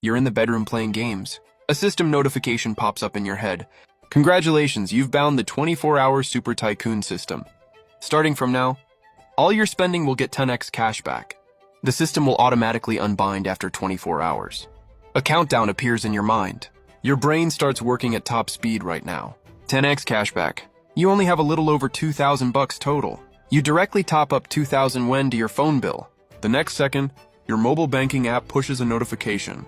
You're in the bedroom playing games. A system notification pops up in your head. Congratulations, you've bound the 24-hour Super Tycoon system. Starting from now, all your spending will get 10x cash back. The system will automatically unbind after 24 hours. A countdown appears in your mind. Your brain starts working at top speed right now. 10x cashback. You only have a little over 2,000 bucks total. You directly top up 2,000 yuan to your phone bill. The next second, your mobile banking app pushes a notification.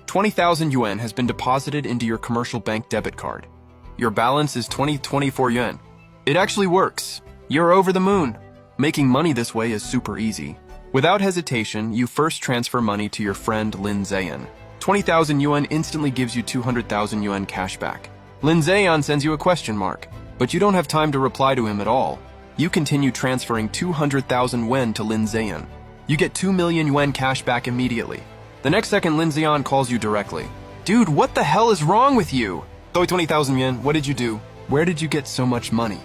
20,000 yuan has been deposited into your commercial bank debit card. Your balance is 24 yuan. It actually works. You're over the moon. Making money this way is super easy. Without hesitation, you first transfer money to your friend Lin Zayan. 20,000 yuan instantly gives you 200,000 yuan cash back. Lin Zayan sends you a question mark, but you don't have time to reply to him at all. You continue transferring 200,000 yuan to Lin Zayan. You get 2 million yuan cash back immediately. The next second, Lin Zayan calls you directly. Dude, what the hell is wrong with you? 20,000 yuan, what did you do? Where did you get so much money?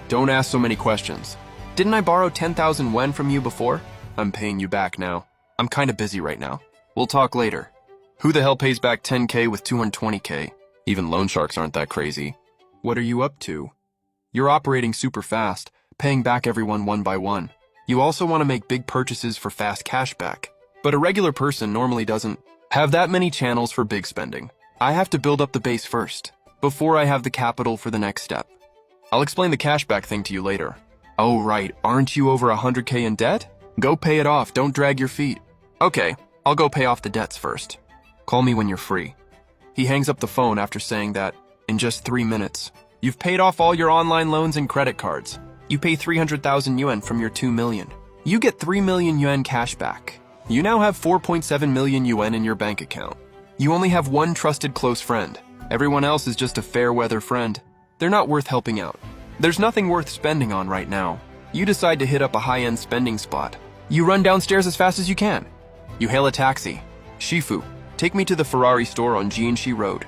Don't ask so many questions. Didn't I borrow 10,000 yuan from you before? I'm paying you back now. I'm kinda busy right now. We'll talk later. Who the hell pays back 10k with 220k? Even loan sharks aren't that crazy. What are you up to? You're operating super fast, paying back everyone one by one. You also want to make big purchases for fast cash back. But a regular person normally doesn't have that many channels for big spending. I have to build up the base first, before I have the capital for the next step. I'll explain the cashback thing to you later. Oh right, aren't you over 100k in debt? Go pay it off, don't drag your feet. Okay, I'll go pay off the debts first. Call me when you're free. He hangs up the phone after saying that, in just 3 minutes, you've paid off all your online loans and credit cards. You pay 300,000 yuan from your 2 million. You get 3 million yuan cash back. You now have 4.7 million yuan in your bank account. You only have one trusted close friend. Everyone else is just a fair weather friend. They're not worth helping out. There's nothing worth spending on right now. You decide to hit up a high-end spending spot. You run downstairs as fast as you can. You hail a taxi. Shifu, take me to the Ferrari store on Jianxi Road.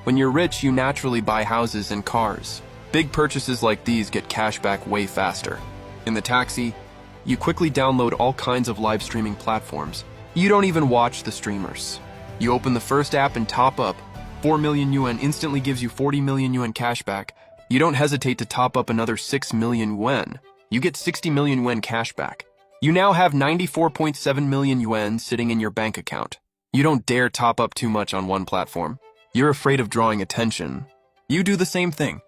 When you're rich, you naturally buy houses and cars. Big purchases like these get cash back way faster. In the taxi, you quickly download all kinds of live streaming platforms. You don't even watch the streamers. You open the first app and top up. 4 million yuan instantly gives you 40 million yuan cash back. You don't hesitate to top up another 6 million yuan. You get 60 million yuan cash back. You now have 94.7 million yuan sitting in your bank account. You don't dare top up too much on one platform. You're afraid of drawing attention. You do the same thing.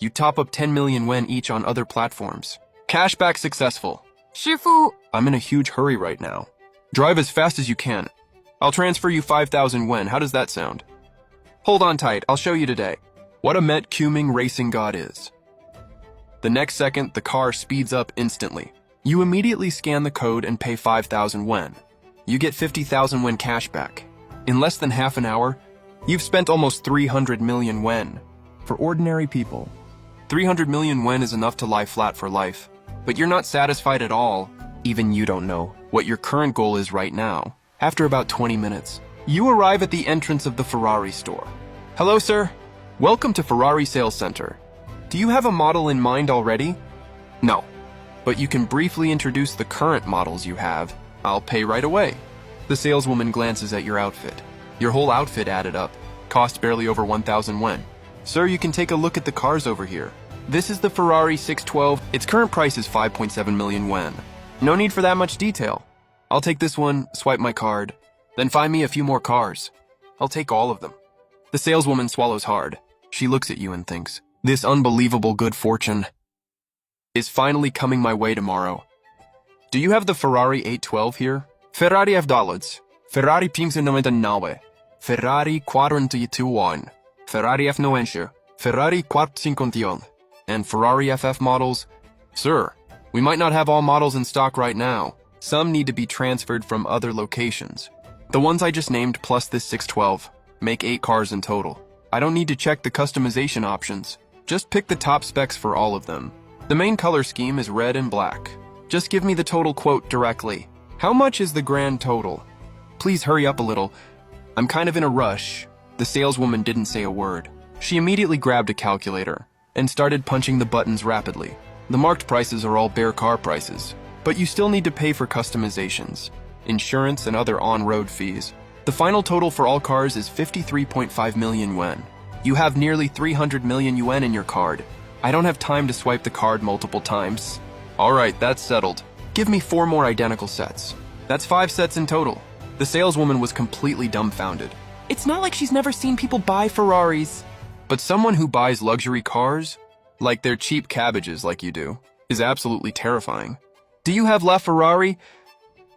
You top up 10 million yuan each on other platforms. Cashback successful. Shifu, I'm in a huge hurry right now. Drive as fast as you can. I'll transfer you 5,000 yuan. How does that sound? Hold on tight, I'll show you today. What a Met Cuming racing god is. The next second, the car speeds up instantly. You immediately scan the code and pay 5,000 yuan. You get 50,000 yuan cash back. In less than half an hour, you've spent almost 300 million yuan. For ordinary people, 300 million yuan is enough to lie flat for life. But you're not satisfied at all. Even you don't know what your current goal is right now. After about 20 minutes, you arrive at the entrance of the Ferrari store. Hello, sir. Welcome to Ferrari Sales Center. Do you have a model in mind already? No, but you can briefly introduce the current models you have. I'll pay right away. The saleswoman glances at your outfit. Your whole outfit added up. Cost barely over 1,000 yuan. Sir, you can take a look at the cars over here. This is the Ferrari 612. Its current price is 5.7 million yuan. No need for that much detail. I'll take this one, swipe my card, then find me a few more cars. I'll take all of them. The saleswoman swallows hard. She looks at you and thinks, this unbelievable good fortune is finally coming my way tomorrow. Do you have the Ferrari 812 here? Ferrari F$, Ferrari 599, Ferrari 421, Ferrari F90, Ferrari 451, and Ferrari FF models? Sir, we might not have all models in stock right now. Some need to be transferred from other locations. The ones I just named plus this 612 make 8 cars in total. I don't need to check the customization options. Just pick the top specs for all of them. The main color scheme is red and black. Just give me the total quote directly. How much is the grand total? Please hurry up a little. I'm kind of in a rush. The saleswoman didn't say a word. She immediately grabbed a calculator and started punching the buttons rapidly. The marked prices are all bare car prices, but you still need to pay for customizations, insurance, and other on-road fees. The final total for all cars is 53.5 million yuan. You have nearly 300 million yuan in your card. I don't have time to swipe the card multiple times. All right, that's settled. Give me 4 more identical sets. That's 5 sets in total. The saleswoman was completely dumbfounded. It's not like she's never seen people buy Ferraris. But someone who buys luxury cars, like they're cheap cabbages like you do, is absolutely terrifying. Do you have La Ferrari?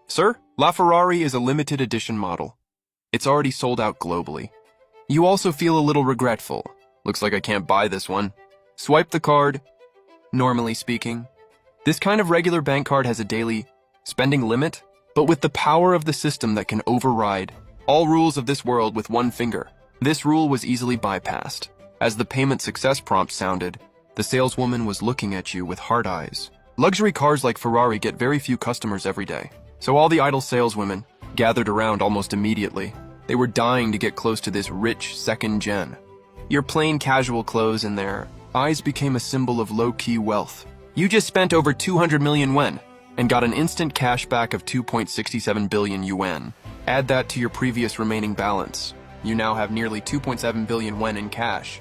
Sir, La Ferrari is a limited edition model. It's already sold out globally. You also feel a little regretful. Looks like I can't buy this one. Swipe the card. Normally speaking, this kind of regular bank card has a daily spending limit, but with the power of the system that can override all rules of this world with one finger, this rule was easily bypassed. As the payment success prompt sounded, the saleswoman was looking at you with hard eyes. Luxury cars like Ferrari get very few customers every day, so all the idle saleswomen gathered around almost immediately. They were dying to get close to this rich second gen. Your plain casual clothes and their eyes became a symbol of low-key wealth. You just spent over 200 million yuan and got an instant cash back of 2.67 billion yuan. Add that to your previous remaining balance. You now have nearly 2.7 billion yuan in cash.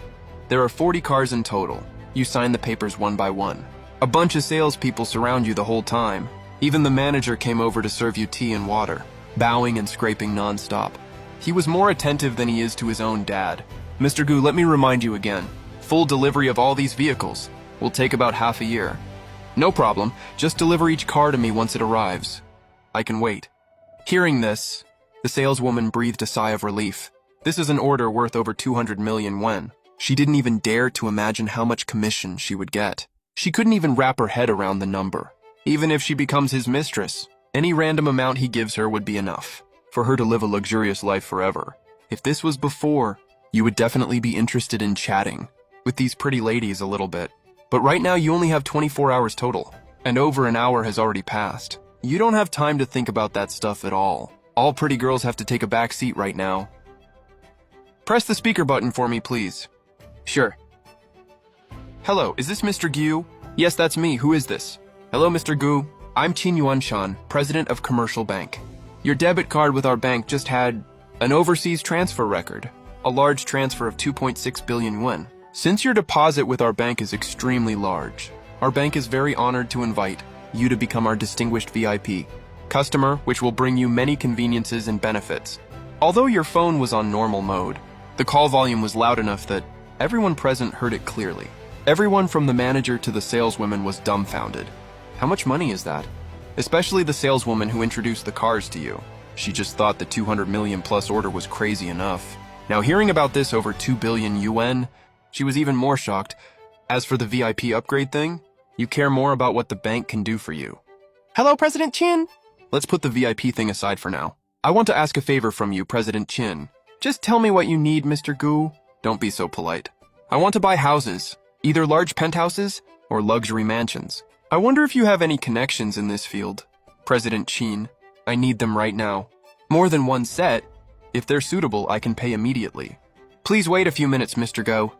There are 40 cars in total. You sign the papers one by one. A bunch of salespeople surround you the whole time. Even the manager came over to serve you tea and water, bowing and scraping non-stop. He was more attentive than he is to his own dad. Mr. Gu, let me remind you again. Full delivery of all these vehicles will take about half a year. No problem, just deliver each car to me once it arrives. I can wait. Hearing this, the saleswoman breathed a sigh of relief. This is an order worth over 200 million yuan. She didn't even dare to imagine how much commission she would get. She couldn't even wrap her head around the number. Even if she becomes his mistress, any random amount he gives her would be enough for her to live a luxurious life forever. If this was before, you would definitely be interested in chatting with these pretty ladies a little bit. But right now you only have 24 hours total, and over an hour has already passed. You don't have time to think about that stuff at all. All pretty girls have to take a back seat right now. Press the speaker button for me, please. Sure. Hello, is this Mr. Gu? Yes, that's me. Who is this? Hello, Mr. Gu. I'm Qin Yuanshan, president of Commercial Bank. Your debit card with our bank just had an overseas transfer record, a large transfer of 2.6 billion yuan. Since your deposit with our bank is extremely large, our bank is very honored to invite you to become our distinguished VIP customer, which will bring you many conveniences and benefits. Although your phone was on normal mode, the call volume was loud enough that everyone present heard it clearly. Everyone from the manager to the saleswoman was dumbfounded. How much money is that? Especially the saleswoman who introduced the cars to you. She just thought the 200 million plus order was crazy enough. Now hearing about this over 2 billion yuan, she was even more shocked. As for the VIP upgrade thing, you care more about what the bank can do for you. Hello, President Qin. Let's put the VIP thing aside for now. I want to ask a favor from you, President Qin. Just tell me what you need, Mr. Gu. Don't be so polite. I want to buy houses, either large penthouses or luxury mansions. I wonder if you have any connections in this field. President Qin, I need them right now. More than one set. If they're suitable, I can pay immediately. Please wait a few minutes, Mr. Go.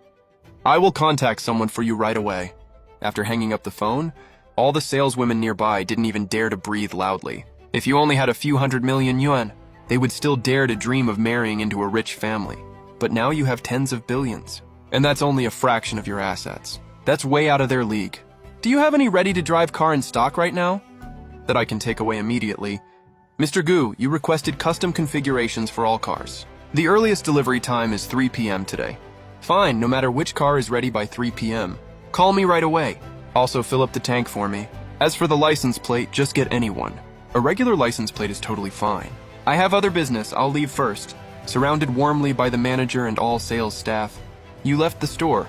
I will contact someone for you right away. After hanging up the phone, all the saleswomen nearby didn't even dare to breathe loudly. If you only had a few 100 million yuan, they would still dare to dream of marrying into a rich family. But now you have tens of billions, and that's only a fraction of your assets. That's way out of their league. Do you have any ready-to-drive car in stock right now that I can take away immediately? Mr. Gu, you requested custom configurations for all cars. The earliest delivery time is 3 p.m. today. Fine, no matter which car is ready by 3 p.m. Call me right away. Also fill up the tank for me. As for the license plate, just get any one. A regular license plate is totally fine. I have other business, I'll leave first. Surrounded warmly by the manager and all sales staff, you left the store.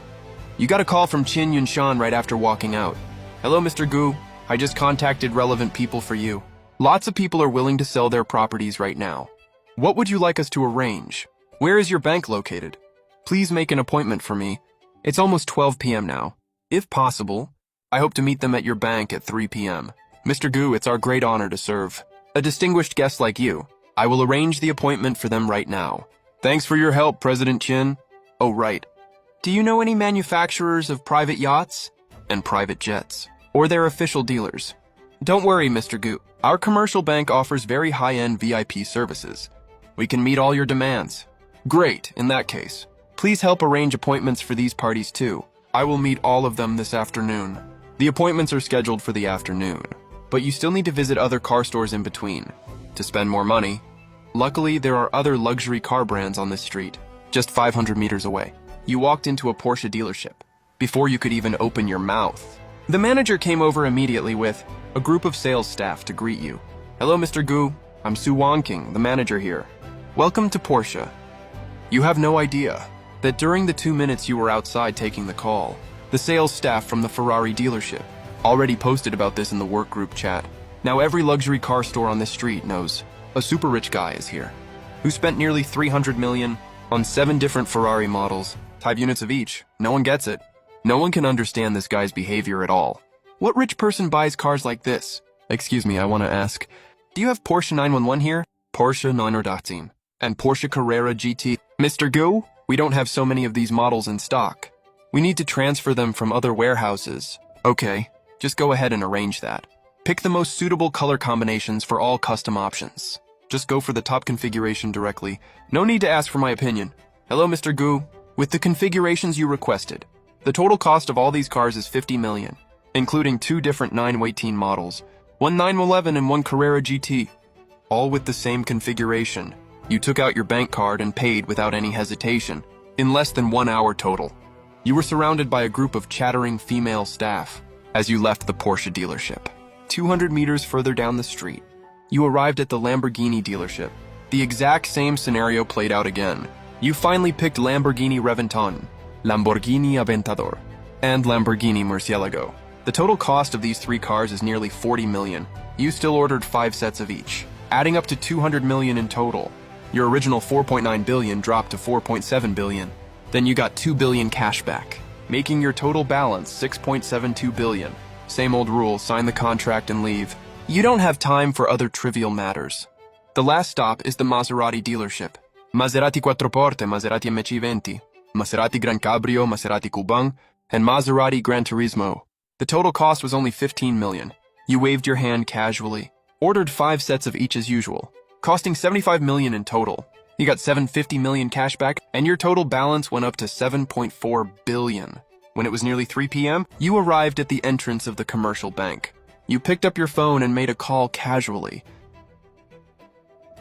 You got a call from Qin Yunshan right after walking out. Hello, Mr. Gu. I just contacted relevant people for you. Lots of people are willing to sell their properties right now. What would you like us to arrange? Where is your bank located? Please make an appointment for me. It's almost 12 p.m. now. If possible, I hope to meet them at your bank at 3 p.m. Mr. Gu, it's our great honor to serve a distinguished guest like you. I will arrange the appointment for them right now. Thanks for your help, President Qin. Oh, right. Do you know any manufacturers of private yachts and private jets, or their official dealers? Don't worry, Mr. Gu. Our commercial bank offers very high-end VIP services. We can meet all your demands. Great, in that case. Please help arrange appointments for these parties too. I will meet all of them this afternoon. The appointments are scheduled for the afternoon, but you still need to visit other car stores in between to spend more money. Luckily, there are other luxury car brands on this street, just 500 meters away. You walked into a Porsche dealership before you could even open your mouth. The manager came over immediately with a group of sales staff to greet you. Hello, Mr. Gu. I'm Su Wangking, the manager here. Welcome to Porsche. You have no idea that during the 2 minutes you were outside taking the call, the sales staff from the Ferrari dealership already posted about this in the work group chat. Now every luxury car store on this street knows a super rich guy is here, who spent nearly 300 million on 7 different Ferrari models, 5 units of each. No one gets it. No one can understand this guy's behavior at all. What rich person buys cars like this? Excuse me, I want to ask, do you have Porsche 911 here? Porsche 911 and Porsche Carrera GT. Mr. Gu, we don't have so many of these models in stock. We need to transfer them from other warehouses. Okay, just go ahead and arrange that. Pick the most suitable color combinations for all custom options. Just go for the top configuration directly. No need to ask for my opinion. Hello, Mr. Gu. With the configurations you requested, the total cost of all these cars is 50 million, including 2 different 918 models, one 911 and one Carrera GT, all with the same configuration. You took out your bank card and paid without any hesitation, in less than 1 hour total. You were surrounded by a group of chattering female staff as you left the Porsche dealership. 200 meters further down the street, you arrived at the Lamborghini dealership. The exact same scenario played out again. You finally picked Lamborghini Reventon, Lamborghini Aventador, and Lamborghini Murcielago. The total cost of these 3 cars is nearly 40 million. You still ordered 5 sets of each, adding up to 200 million in total. Your original 4.9 billion dropped to 4.7 billion. Then you got 2 billion cash back, making your total balance 6.72 billion. Same old rule, sign the contract and leave. You don't have time for other trivial matters. The last stop is the Maserati dealership. Maserati Quattroporte, Maserati MC20, Maserati Gran Cabrio, Maserati Cuban, and Maserati Gran Turismo. The total cost was only 15 million. You waved your hand casually, ordered 5 sets of each as usual, costing 75 million in total. You got 750 million cash back, and your total balance went up to 7.4 billion. When it was nearly 3 p.m., you arrived at the entrance of the commercial bank. You picked up your phone and made a call casually.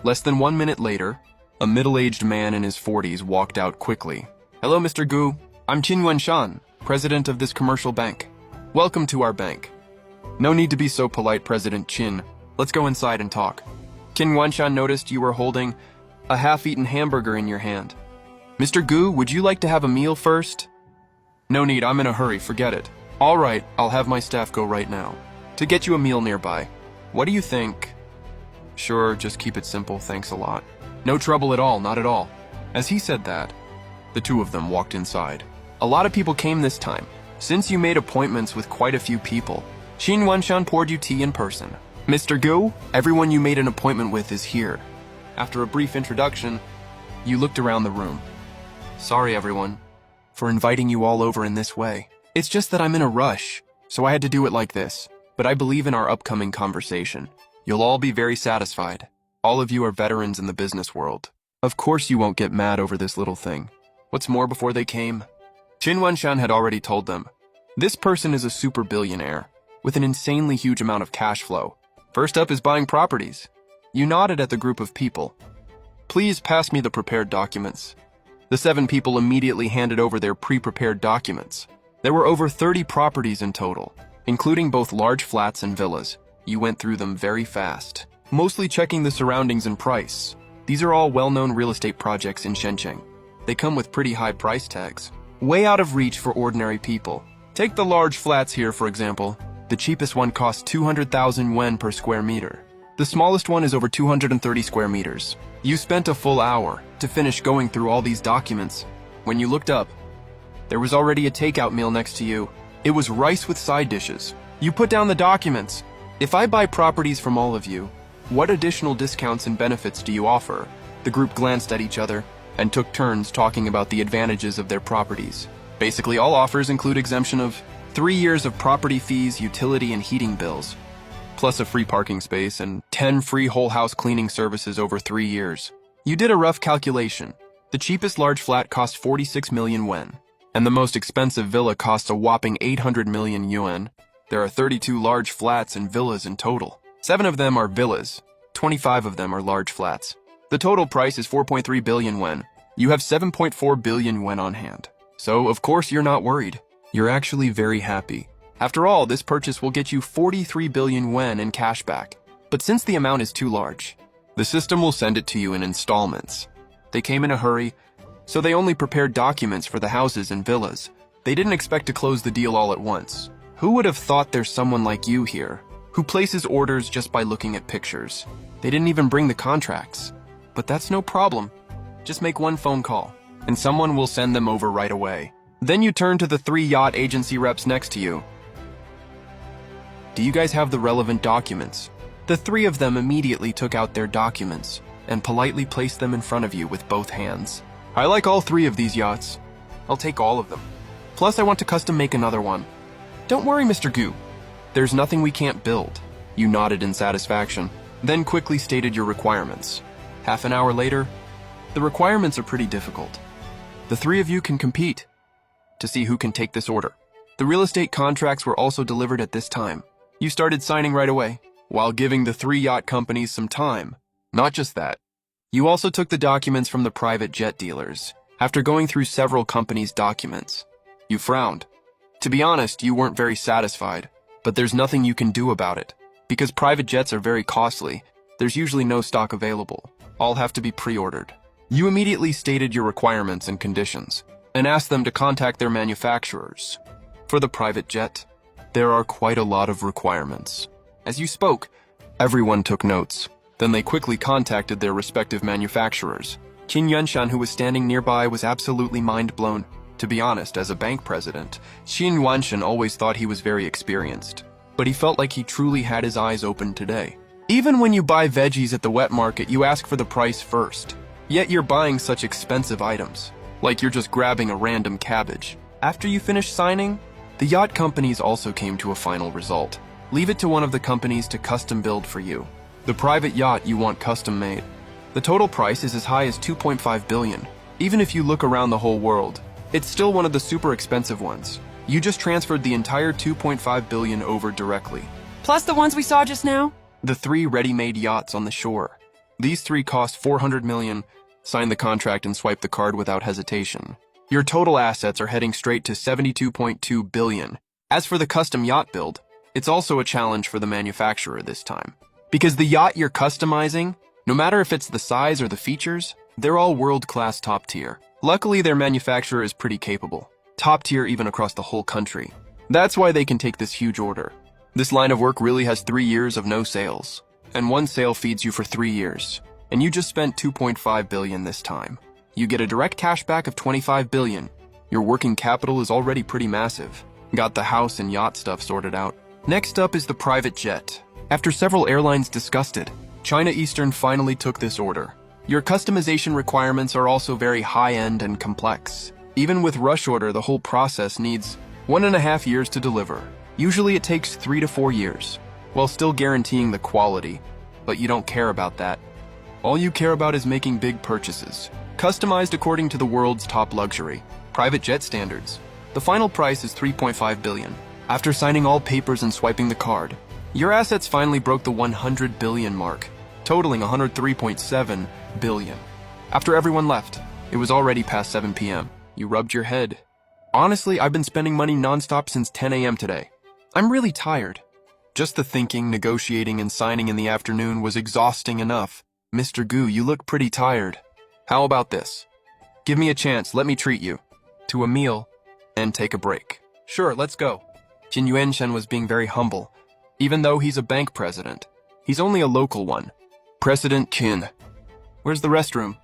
Less than 1 minute later, a middle-aged man in his 40s walked out quickly. Hello, Mr. Gu. I'm Qin Wenshan, president of this commercial bank. Welcome to our bank. No need to be so polite, President Qin. Let's go inside and talk. Qin Wenshan noticed you were holding a half-eaten hamburger in your hand. Mr. Gu, would you like to have a meal first? No need, I'm in a hurry, forget it. All right, I'll have my staff go right now to get you a meal nearby. What do you think? Sure, just keep it simple, thanks a lot. No trouble at all, not at all. As he said that, the 2 of them walked inside. A lot of people came this time. Since you made appointments with quite a few people, Qin Wenshan poured you tea in person. Mr. Gu, everyone you made an appointment with is here. After a brief introduction, you looked around the room. Sorry, everyone, for inviting you all over in this way. It's just that I'm in a rush, so I had to do it like this. But I believe in our upcoming conversation. You'll all be very satisfied. All of you are veterans in the business world. Of course you won't get mad over this little thing. What's more, before they came, Qin Wenshan had already told them, this person is a super billionaire with an insanely huge amount of cash flow. First up is buying properties. You nodded at the group of people. Please pass me the prepared documents. The 7 people immediately handed over their pre-prepared documents. There were over 30 properties in total, including both large flats and villas. You went through them very fast, mostly checking the surroundings and price. These are all well-known real estate projects in Shenzhen. They come with pretty high price tags, way out of reach for ordinary people. Take the large flats here, for example. The cheapest one costs 200,000 yuan per square meter. The smallest one is over 230 square meters. You spent a full hour to finish going through all these documents. When you looked up, there was already a takeout meal next to you. It was rice with side dishes. You put down the documents. If I buy properties from all of you, what additional discounts and benefits do you offer? The group glanced at each other and took turns talking about the advantages of their properties. Basically, all offers include exemption of 3 years of property fees, utility and heating bills, plus a free parking space and 10 free whole house cleaning services over 3 years. You did a rough calculation. The cheapest large flat cost 46 million yuan, and the most expensive villa costs a whopping 800 million yuan. There are 32 large flats and villas in total. 7 of them are villas, 25 of them are large flats. The total price is 4.3 billion yuan. You have 7.4 billion yuan on hand. So, of course, you're not worried. You're actually very happy. After all, this purchase will get you 43 billion yuan in cash back. But since the amount is too large, the system will send it to you in installments. They came in a hurry, so they only prepared documents for the houses and villas. They didn't expect to close the deal all at once. Who would have thought there's someone like you here, who places orders just by looking at pictures? They didn't even bring the contracts. But that's no problem. Just make one phone call, and someone will send them over right away. Then you turn to the 3 yacht agency reps next to you. Do you guys have the relevant documents? The 3 of them immediately took out their documents and politely placed them in front of you with both hands. I like all 3 of these yachts. I'll take all of them. Plus, I want to custom make another one. Don't worry, Mr. Gu. There's nothing we can't build. You nodded in satisfaction, then quickly stated your requirements. Half an hour later, the requirements are pretty difficult. The 3 of you can compete to see who can take this order. The real estate contracts were also delivered at this time. You started signing right away, while giving the 3 yacht companies some time. Not just that, you also took the documents from the private jet dealers. After going through several companies' documents, you frowned. To be honest, you weren't very satisfied, but there's nothing you can do about it. Because private jets are very costly, there's usually no stock available. All have to be pre-ordered. You immediately stated your requirements and conditions, and asked them to contact their manufacturers. For the private jet, there are quite a lot of requirements. As you spoke, everyone took notes. Then they quickly contacted their respective manufacturers. Qin Yuanshan, who was standing nearby, was absolutely mind-blown. To be honest, as a bank president, Qin Yuanshan always thought he was very experienced. But he felt like he truly had his eyes open today. Even when you buy veggies at the wet market, you ask for the price first. Yet you're buying such expensive items, like you're just grabbing a random cabbage. After you finish signing, the yacht companies also came to a final result. Leave it to one of the companies to custom build for you. The private yacht you want custom made. The total price is as high as 2.5 billion. Even if you look around the whole world, it's still one of the super expensive ones. You just transferred the entire 2.5 billion over directly. Plus the ones we saw just now? The 3 ready-made yachts on the shore. These 3 cost 400 million. Sign the contract and swipe the card without hesitation. Your total assets are heading straight to 72.2 billion. As for the custom yacht build, it's also a challenge for the manufacturer this time. Because the yacht you're customizing, no matter if it's the size or the features, they're all world-class top tier. Luckily, their manufacturer is pretty capable. Top tier even across the whole country. That's why they can take this huge order. This line of work really has 3 years of no sales. And 1 sale feeds you for 3 years. And you just spent 2.5 billion this time. You get a direct cashback of 25 billion. Your working capital is already pretty massive. Got the house and yacht stuff sorted out. Next up is the private jet. After several airlines discussed it, China Eastern finally took this order. Your customization requirements are also very high-end and complex. Even with rush order, the whole process needs 1.5 years to deliver. Usually it takes 3 to 4 years, while still guaranteeing the quality. But you don't care about that. All you care about is making big purchases, customized according to the world's top luxury, private jet standards. The final price is 3.5 billion. After signing all papers and swiping the card, your assets finally broke the 100 billion mark, totaling 103.7 billion. After everyone left, it was already past 7 p.m. You rubbed your head. Honestly, I've been spending money nonstop since 10 a.m. today. I'm really tired. Just the thinking, negotiating, and signing in the afternoon was exhausting enough. Mr. Gu, you look pretty tired. How about this? Give me a chance, let me treat you to a meal and take a break. Sure, let's go. Qin Yuanshan was being very humble. Even though he's a bank president, he's only a local one. President Qin. Where's the restroom?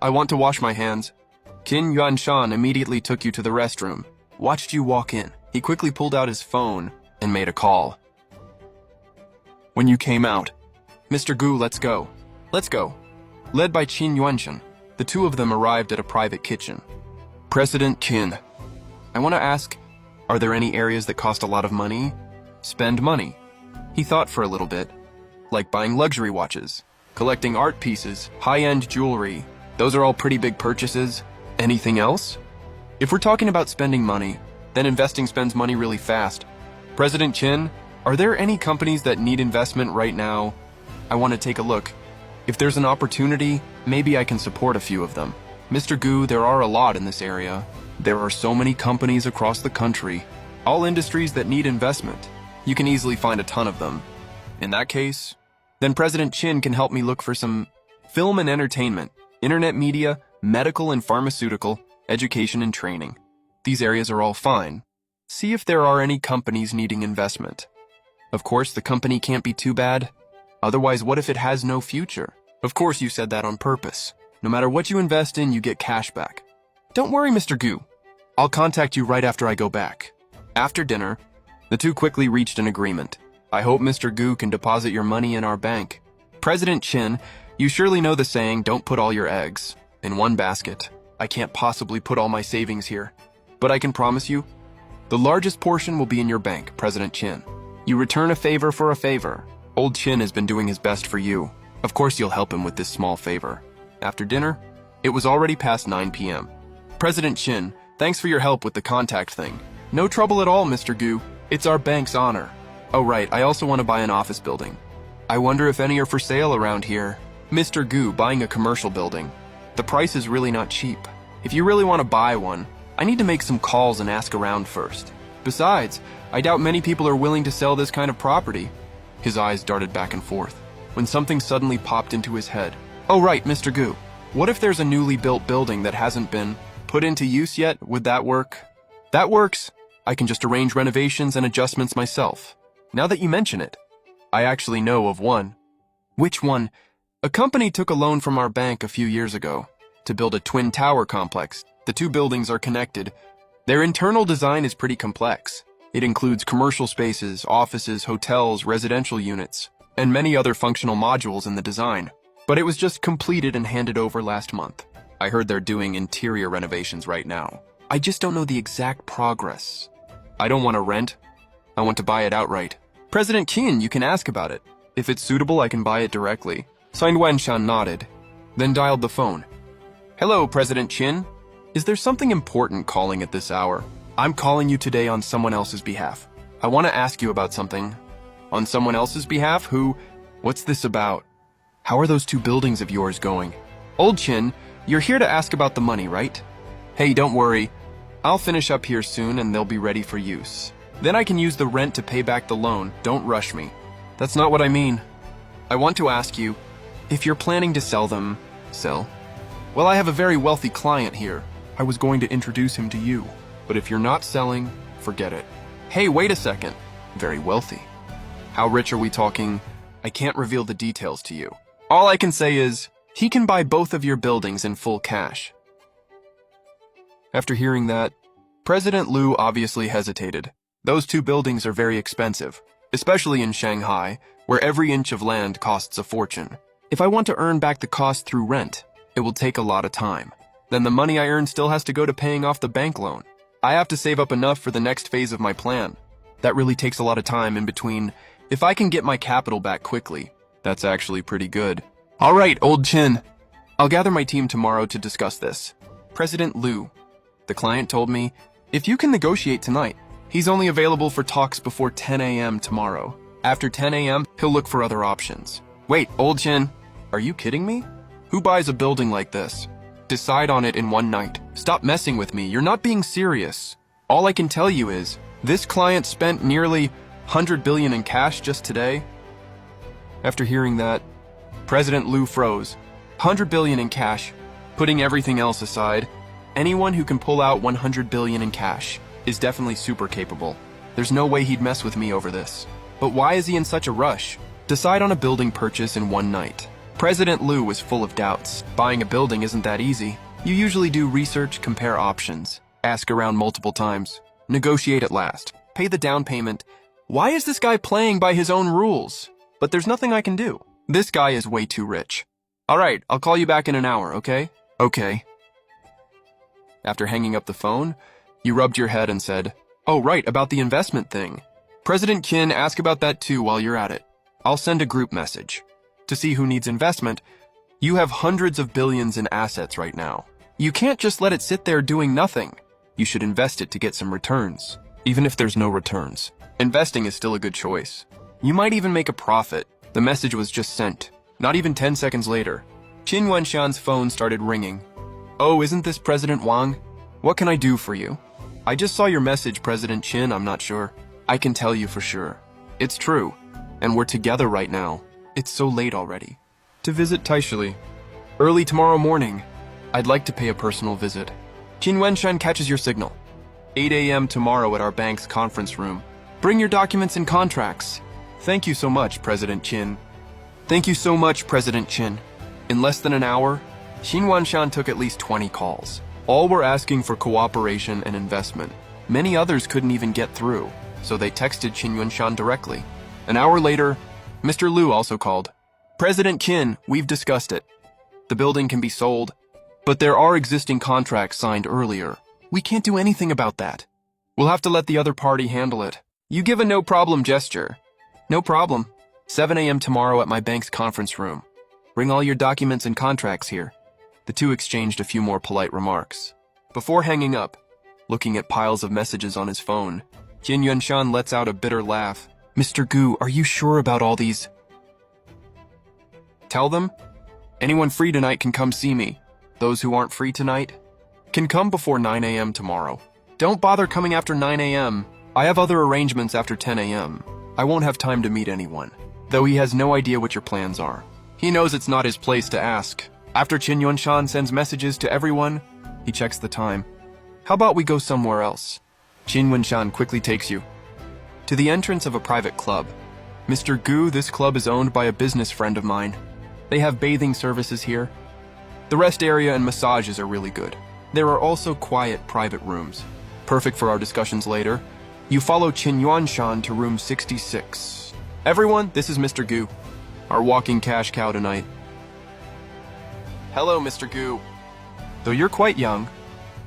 I want to wash my hands. Qin Yuanshan immediately took you to the restroom, watched you walk in. He quickly pulled out his phone and made a call. When you came out, Mr. Gu, let's go. Let's go. Led by Qin Yuanshan, the 2 of them arrived at a private kitchen. President Qin, I want to ask, are there any areas that cost a lot of money? Spend money. He thought for a little bit, like buying luxury watches. collecting art pieces, high-end jewelry. Those are all pretty big purchases. Anything else? If we're talking about spending money, then investing spends money really fast. President Chin, are there any companies that need investment right now? I want to take a look. If there's an opportunity, maybe I can support a few of them. Mr. Gu, there are a lot in this area. There are so many companies across the country, all industries that need investment. You can easily find a ton of them. In that case, then President Chin can help me look for some film and entertainment, internet media, medical and pharmaceutical, education and training. These areas are all fine. See if there are any companies needing investment. Of course, the company can't be too bad. Otherwise, what if it has no future? Of course you said that on purpose. No matter what you invest in, you get cash back. Don't worry, Mr. Gu. I'll contact you right after I go back. After dinner, the two quickly reached an agreement. I hope Mr. Gu can deposit your money in our bank. President Chin, you surely know the saying, don't put all your eggs in one basket. I can't possibly put all my savings here. But I can promise you, the largest portion will be in your bank, President Chin. You return a favor for a favor. Old Chin has been doing his best for you. Of course you'll help him with this small favor. After dinner, it was already past 9 p.m. President Chin, thanks for your help with the contact thing. No trouble at all, Mr. Gu. It's our bank's honor. Oh right, I also want to buy an office building. I wonder if any are for sale around here. Mr. Gu, buying a commercial building. The price is really not cheap. If you really want to buy one, I need to make some calls and ask around first. Besides, I doubt many people are willing to sell this kind of property. His eyes darted back and forth, when something suddenly popped into his head. Oh right, Mr. Gu. What if there's a newly built building that hasn't been put into use yet? Would that work? That works. I can just arrange renovations and adjustments myself. Now that you mention it, I actually know of one. Which one? A company took a loan from our bank a few years ago to build a twin tower complex. The two buildings are connected. Their internal design is pretty complex. It includes commercial spaces, offices, hotels, residential units, and many other functional modules in the design. But it was just completed and handed over last month. I heard they're doing interior renovations right now. I just don't know the exact progress. I don't want to rent. I want to buy it outright. President Qin, you can ask about it. If it's suitable, I can buy it directly. Signed Wenshan nodded, then dialed the phone. Hello, President Qin. Is there something important calling at this hour? I'm calling you today on someone else's behalf. I want to ask you about something. On someone else's behalf? Who? What's this about? How are those two buildings of yours going? Old Chin, you're here to ask about the money, right? Hey, don't worry. I'll finish up here soon and they'll be ready for use. Then I can use the rent to pay back the loan. Don't rush me. That's not what I mean. I want to ask you, if you're planning to sell them, sell? Well, I have a very wealthy client here. I was going to introduce him to you. But if you're not selling, forget it. Hey, wait a second. Very wealthy. How rich are we talking? I can't reveal the details to you. All I can say is, he can buy both of your buildings in full cash. After hearing that, President Liu obviously hesitated. Those two buildings are very expensive, especially in Shanghai, where every inch of land costs a fortune. If I want to earn back the cost through rent, it will take a lot of time. Then the money I earn still has to go to paying off the bank loan. I have to save up enough for the next phase of my plan. That really takes a lot of time in between. If I can get my capital back quickly, that's actually pretty good. All right, Old Chin. I'll gather my team tomorrow to discuss this. President Liu. The client told me, if you can negotiate tonight, he's only available for talks before 10 a.m. tomorrow. After 10 a.m., he'll look for other options. Wait, Old Chin, are you kidding me? Who buys a building like this? Decide on it in one night. Stop messing with me. You're not being serious. All I can tell you is, this client spent nearly 100 billion in cash just today. After hearing that, President Liu froze. 100 billion in cash. Putting everything else aside, anyone who can pull out 100 billion in cash is definitely super capable. There's no way he'd mess with me over this. But why is he in such a rush? Decide on a building purchase in one night. President Liu was full of doubts. Buying a building isn't that easy. You usually do research, compare options, ask around multiple times, negotiate at last, pay the down payment. Why is this guy playing by his own rules? But there's nothing I can do. This guy is way too rich. All right, I'll call you back in an hour, okay? Okay. After hanging up the phone, you rubbed your head and said, oh, right, about the investment thing. President Qin, ask about that too while you're at it. I'll send a group message. to see who needs investment. You have hundreds of billions in assets right now. You can't just let it sit there doing nothing. You should invest it to get some returns. Even if there's no returns, investing is still a good choice. You might even make a profit. The message was just sent. Not even 10 seconds later, Qin Yuanshan's phone started ringing. Oh, isn't this President Wang? What can I do for you? I just saw your message, President Qin. I'm not sure. I can tell you for sure. It's true. And we're together right now. It's so late already. To visit Taishili. Early tomorrow morning. I'd like to pay a personal visit. Qin Yuanshan catches your signal. 8 a.m. tomorrow at our bank's conference room. Bring your documents and contracts. Thank you so much, President Qin. Thank you so much, President Qin. In less than an hour, Qin Yuanshan took at least 20 calls. All were asking for cooperation and investment. Many others couldn't even get through, so they texted Qin Yuanshan directly. An hour later, Mr. Liu also called. President Qin, we've discussed it. The building can be sold, but there are existing contracts signed earlier. We can't do anything about that. We'll have to let the other party handle it. You give a no-problem gesture. No problem. 7 a.m. tomorrow at my bank's conference room. Bring all your documents and contracts here. The two exchanged a few more polite remarks. Before hanging up, looking at piles of messages on his phone, Qin Yuanshan lets out a bitter laugh. Mr. Gu, are you sure about all these? Tell them. Anyone free tonight can come see me. Those who aren't free tonight can come before 9 a.m. tomorrow. Don't bother coming after 9 a.m. I have other arrangements after 10 a.m. I won't have time to meet anyone, though he has no idea what your plans are. He knows it's not his place to ask. After Qin Yuanshan sends messages to everyone, he checks the time. How about we go somewhere else? Qin Yuanshan quickly takes you to the entrance of a private club. Mr. Gu, this club is owned by a business friend of mine. They have bathing services here. The rest area and massages are really good. There are also quiet private rooms, perfect for our discussions later. You follow Qin Yuanshan to room 66. Everyone, this is Mr. Gu, our walking cash cow tonight. Hello, Mr. Gu. Though you're quite young,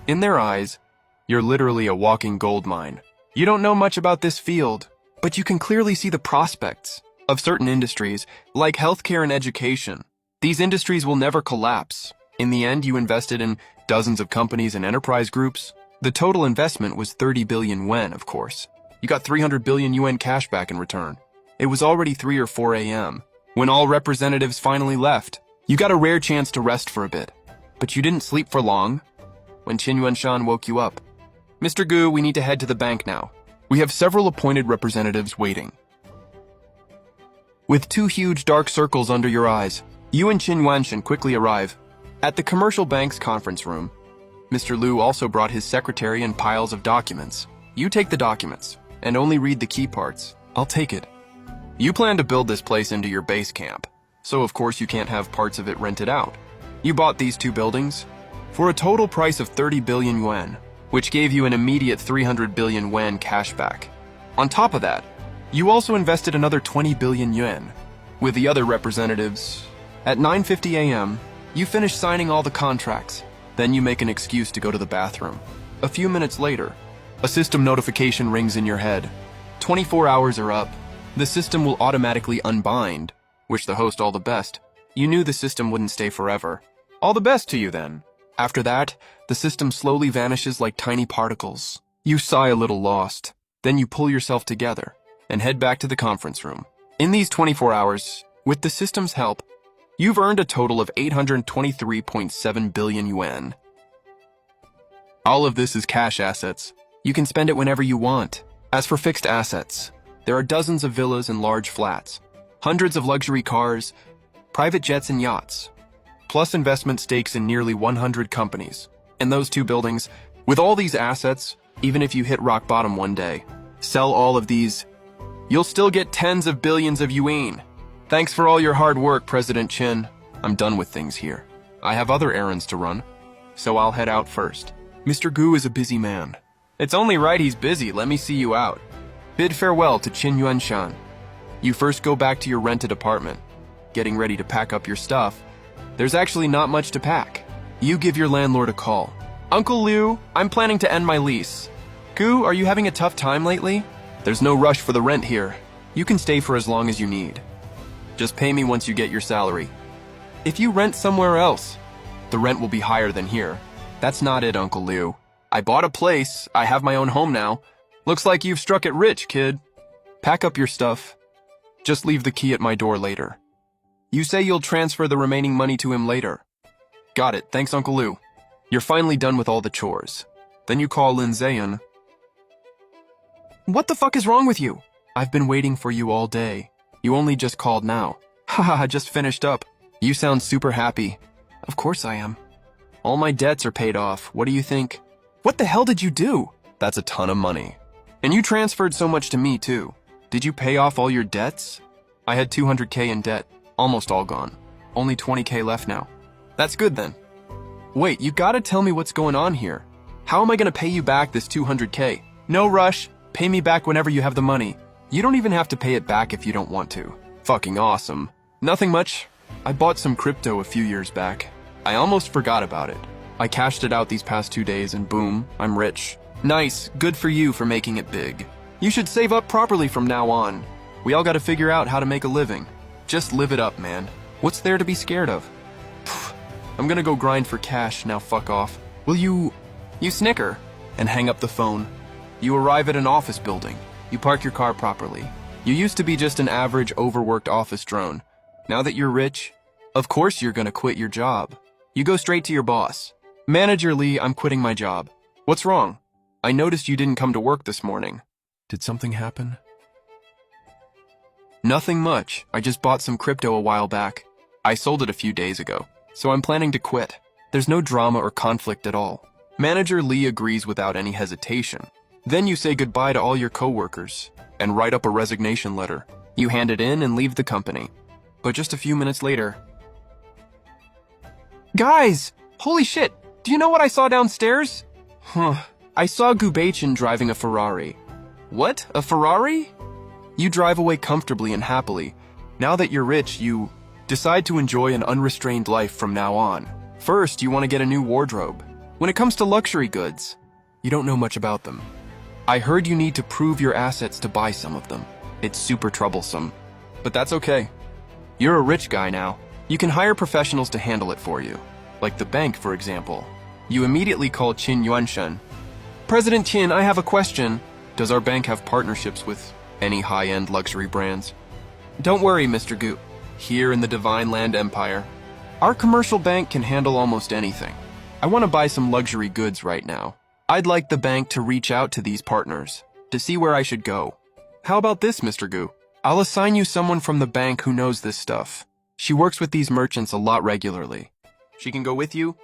in their eyes, you're literally a walking gold mine. You don't know much about this field, but you can clearly see the prospects of certain industries, like healthcare and education. These industries will never collapse. In the end, you invested in dozens of companies and enterprise groups. The total investment was 30 billion yuan, of course. You got 300 billion yuan cash back in return. It was already 3 or 4 a.m. when all representatives finally left. You got a rare chance to rest for a bit, but you didn't sleep for long when Qin Yuanshan woke you up. Mr. Gu, we need to head to the bank now. We have several appointed representatives waiting. With 2 huge dark circles under your eyes, you and Qin Yuanshan quickly arrive at the commercial bank's conference room. Mr. Liu also brought his secretary and piles of documents. You take the documents and only read the key parts. I'll take it. You plan to build this place into your base camp, so of course you can't have parts of it rented out. You bought these 2 buildings for a total price of 30 billion yuan, which gave you an immediate 300 billion yuan cash back. On top of that, you also invested another 20 billion yuan with the other representatives. At 9:50 a.m., you finish signing all the contracts. Then you make an excuse to go to the bathroom. A few minutes later, a system notification rings in your head. 24 hours are up. The system will automatically unbind. Wish the host all the best. You knew the system wouldn't stay forever. All the best to you then. After that, the system slowly vanishes like tiny particles. You sigh a little lost. Then you pull yourself together and head back to the conference room. In these 24 hours, with the system's help, you've earned a total of 823.7 billion yuan. All of this is cash assets. You can spend it whenever you want. As for fixed assets, there are dozens of villas and large flats, hundreds of luxury cars, private jets and yachts, plus investment stakes in nearly 100 companies. And those 2 buildings, with all these assets, even if you hit rock bottom one day, sell all of these, you'll still get tens of billions of yuan. Thanks for all your hard work, President Qin. I'm done with things here. I have other errands to run, so I'll head out first. Mr. Gu is a busy man. It's only right he's busy. Let me see you out. Bid farewell to Qin Yuanshan. You first go back to your rented apartment, getting ready to pack up your stuff. There's actually not much to pack. You give your landlord a call. Uncle Liu, I'm planning to end my lease. Gu, are you having a tough time lately? There's no rush for the rent here. You can stay for as long as you need. Just pay me once you get your salary. If you rent somewhere else, the rent will be higher than here. That's not it, Uncle Liu. I bought a place. I have my own home now. Looks like you've struck it rich, kid. Pack up your stuff. Just leave the key at my door later. You say you'll transfer the remaining money to him later. Got it. Thanks, Uncle Liu. You're finally done with all the chores. Then you call Lin Zayan. What the fuck is wrong with you? I've been waiting for you all day. You only just called now. Haha, just finished up. You sound super happy. Of course I am. All my debts are paid off. What do you think? What the hell did you do? That's a ton of money. And you transferred so much to me, too. Did you pay off all your debts? I had 200K in debt. Almost all gone. Only 20K left now. That's good then. Wait, you gotta tell me what's going on here. How am I gonna pay you back this 200K? No rush. Pay me back whenever you have the money. You don't even have to pay it back if you don't want to. Fucking awesome. Nothing much. I bought some crypto a few years back. I almost forgot about it. I cashed it out these past 2 days and boom, I'm rich. Nice. Good for you for making it big. You should save up properly from now on. We all gotta figure out how to make a living. Just live it up, man. What's there to be scared of? I'm gonna go grind for cash, now fuck off. Will you snicker and hang up the phone. You arrive at an office building. You park your car properly. You used to be just an average, overworked office drone. Now that you're rich, of course you're gonna quit your job. You go straight to your boss. Manager Lee, I'm quitting my job. What's wrong? I noticed you didn't come to work this morning. Did something happen? Nothing much. I just bought some crypto a while back. I sold it a few days ago, so I'm planning to quit. There's no drama or conflict at all. Manager Lee agrees without any hesitation. Then you say goodbye to all your coworkers and write up a resignation letter. You hand it in and leave the company. But just a few minutes later... Guys! Holy shit! Do you know what I saw downstairs? I saw Gubachin driving a Ferrari. What? A Ferrari? You drive away comfortably and happily. Now that you're rich, you decide to enjoy an unrestrained life from now on. First, you want to get a new wardrobe. When it comes to luxury goods, you don't know much about them. I heard you need to prove your assets to buy some of them. It's super troublesome. But that's okay. You're a rich guy now. You can hire professionals to handle it for you. Like the bank, for example. You immediately call Qin Yuanshen. President Qin, I have a question. Does our bank have partnerships with any high-end luxury brands? Don't worry, Mr. Gu. Here in the Divine Land Empire, our commercial bank can handle almost anything. I want to buy some luxury goods right now. I'd like the bank to reach out to these partners to see where I should go. How about this, Mr. Gu? I'll assign you someone from the bank who knows this stuff. She works with these merchants a lot regularly. She can go with you?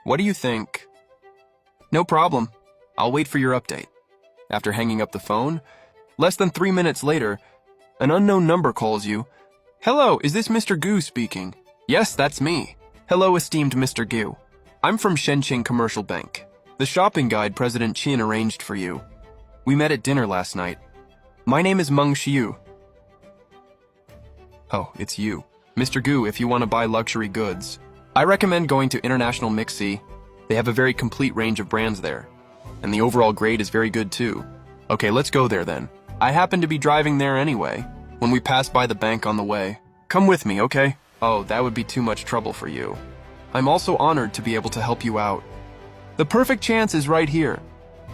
What do you think? No problem. I'll wait for your update. After hanging up the phone, less than 3 minutes later, an unknown number calls you. Hello, is this Mr. Gu speaking? Yes, that's me. Hello, esteemed Mr. Gu. I'm from Shenqing Commercial Bank. The shopping guide President Qin arranged for you. We met at dinner last night. My name is Meng Xiu. Oh, it's you. Mr. Gu, if you want to buy luxury goods, I recommend going to International Mixi. They have a very complete range of brands there. And the overall grade is very good too. Okay, let's go there then. I happen to be driving there anyway, when we pass by the bank on the way. Come with me, okay? Oh, that would be too much trouble for you. I'm also honored to be able to help you out. The perfect chance is right here.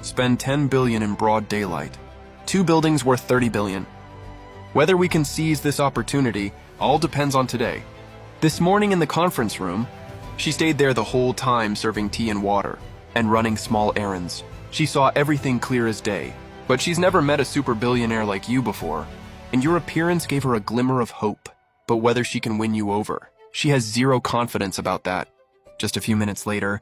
Spend 10 billion in broad daylight. 2 buildings worth 30 billion. Whether we can seize this opportunity all depends on today. This morning in the conference room, she stayed there the whole time serving tea and water and running small errands. She saw everything clear as day, but she's never met a super billionaire like you before, and your appearance gave her a glimmer of hope. But whether she can win you over, she has zero confidence about that. Just a few minutes later,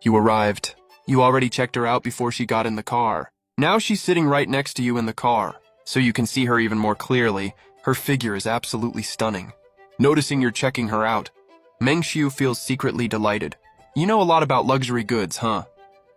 you arrived. You already checked her out before she got in the car. Now she's sitting right next to you in the car, so you can see her even more clearly. Her figure is absolutely stunning. Noticing you're checking her out, Meng Xiu feels secretly delighted. You know a lot about luxury goods, huh?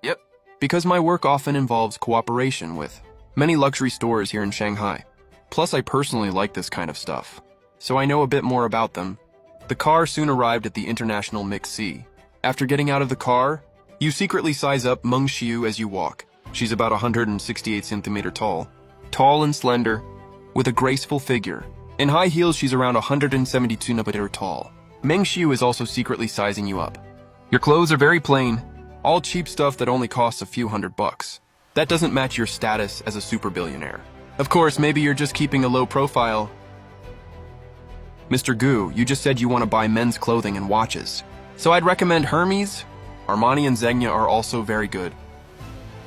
Yep. Because my work often involves cooperation with many luxury stores here in Shanghai. Plus, I personally like this kind of stuff, so I know a bit more about them. The car soon arrived at the International Mixi. After getting out of the car, you secretly size up Meng Xiu as you walk. She's about 168 centimeters tall and slender, with a graceful figure. In high heels, she's around 172 centimeters tall. Meng Xiu is also secretly sizing you up. Your clothes are very plain, all cheap stuff that only costs a few $100. That doesn't match your status as a super billionaire. Of course, maybe you're just keeping a low profile. Mr. Gu, you just said you want to buy men's clothing and watches. So I'd recommend Hermes. Armani and Zegna are also very good.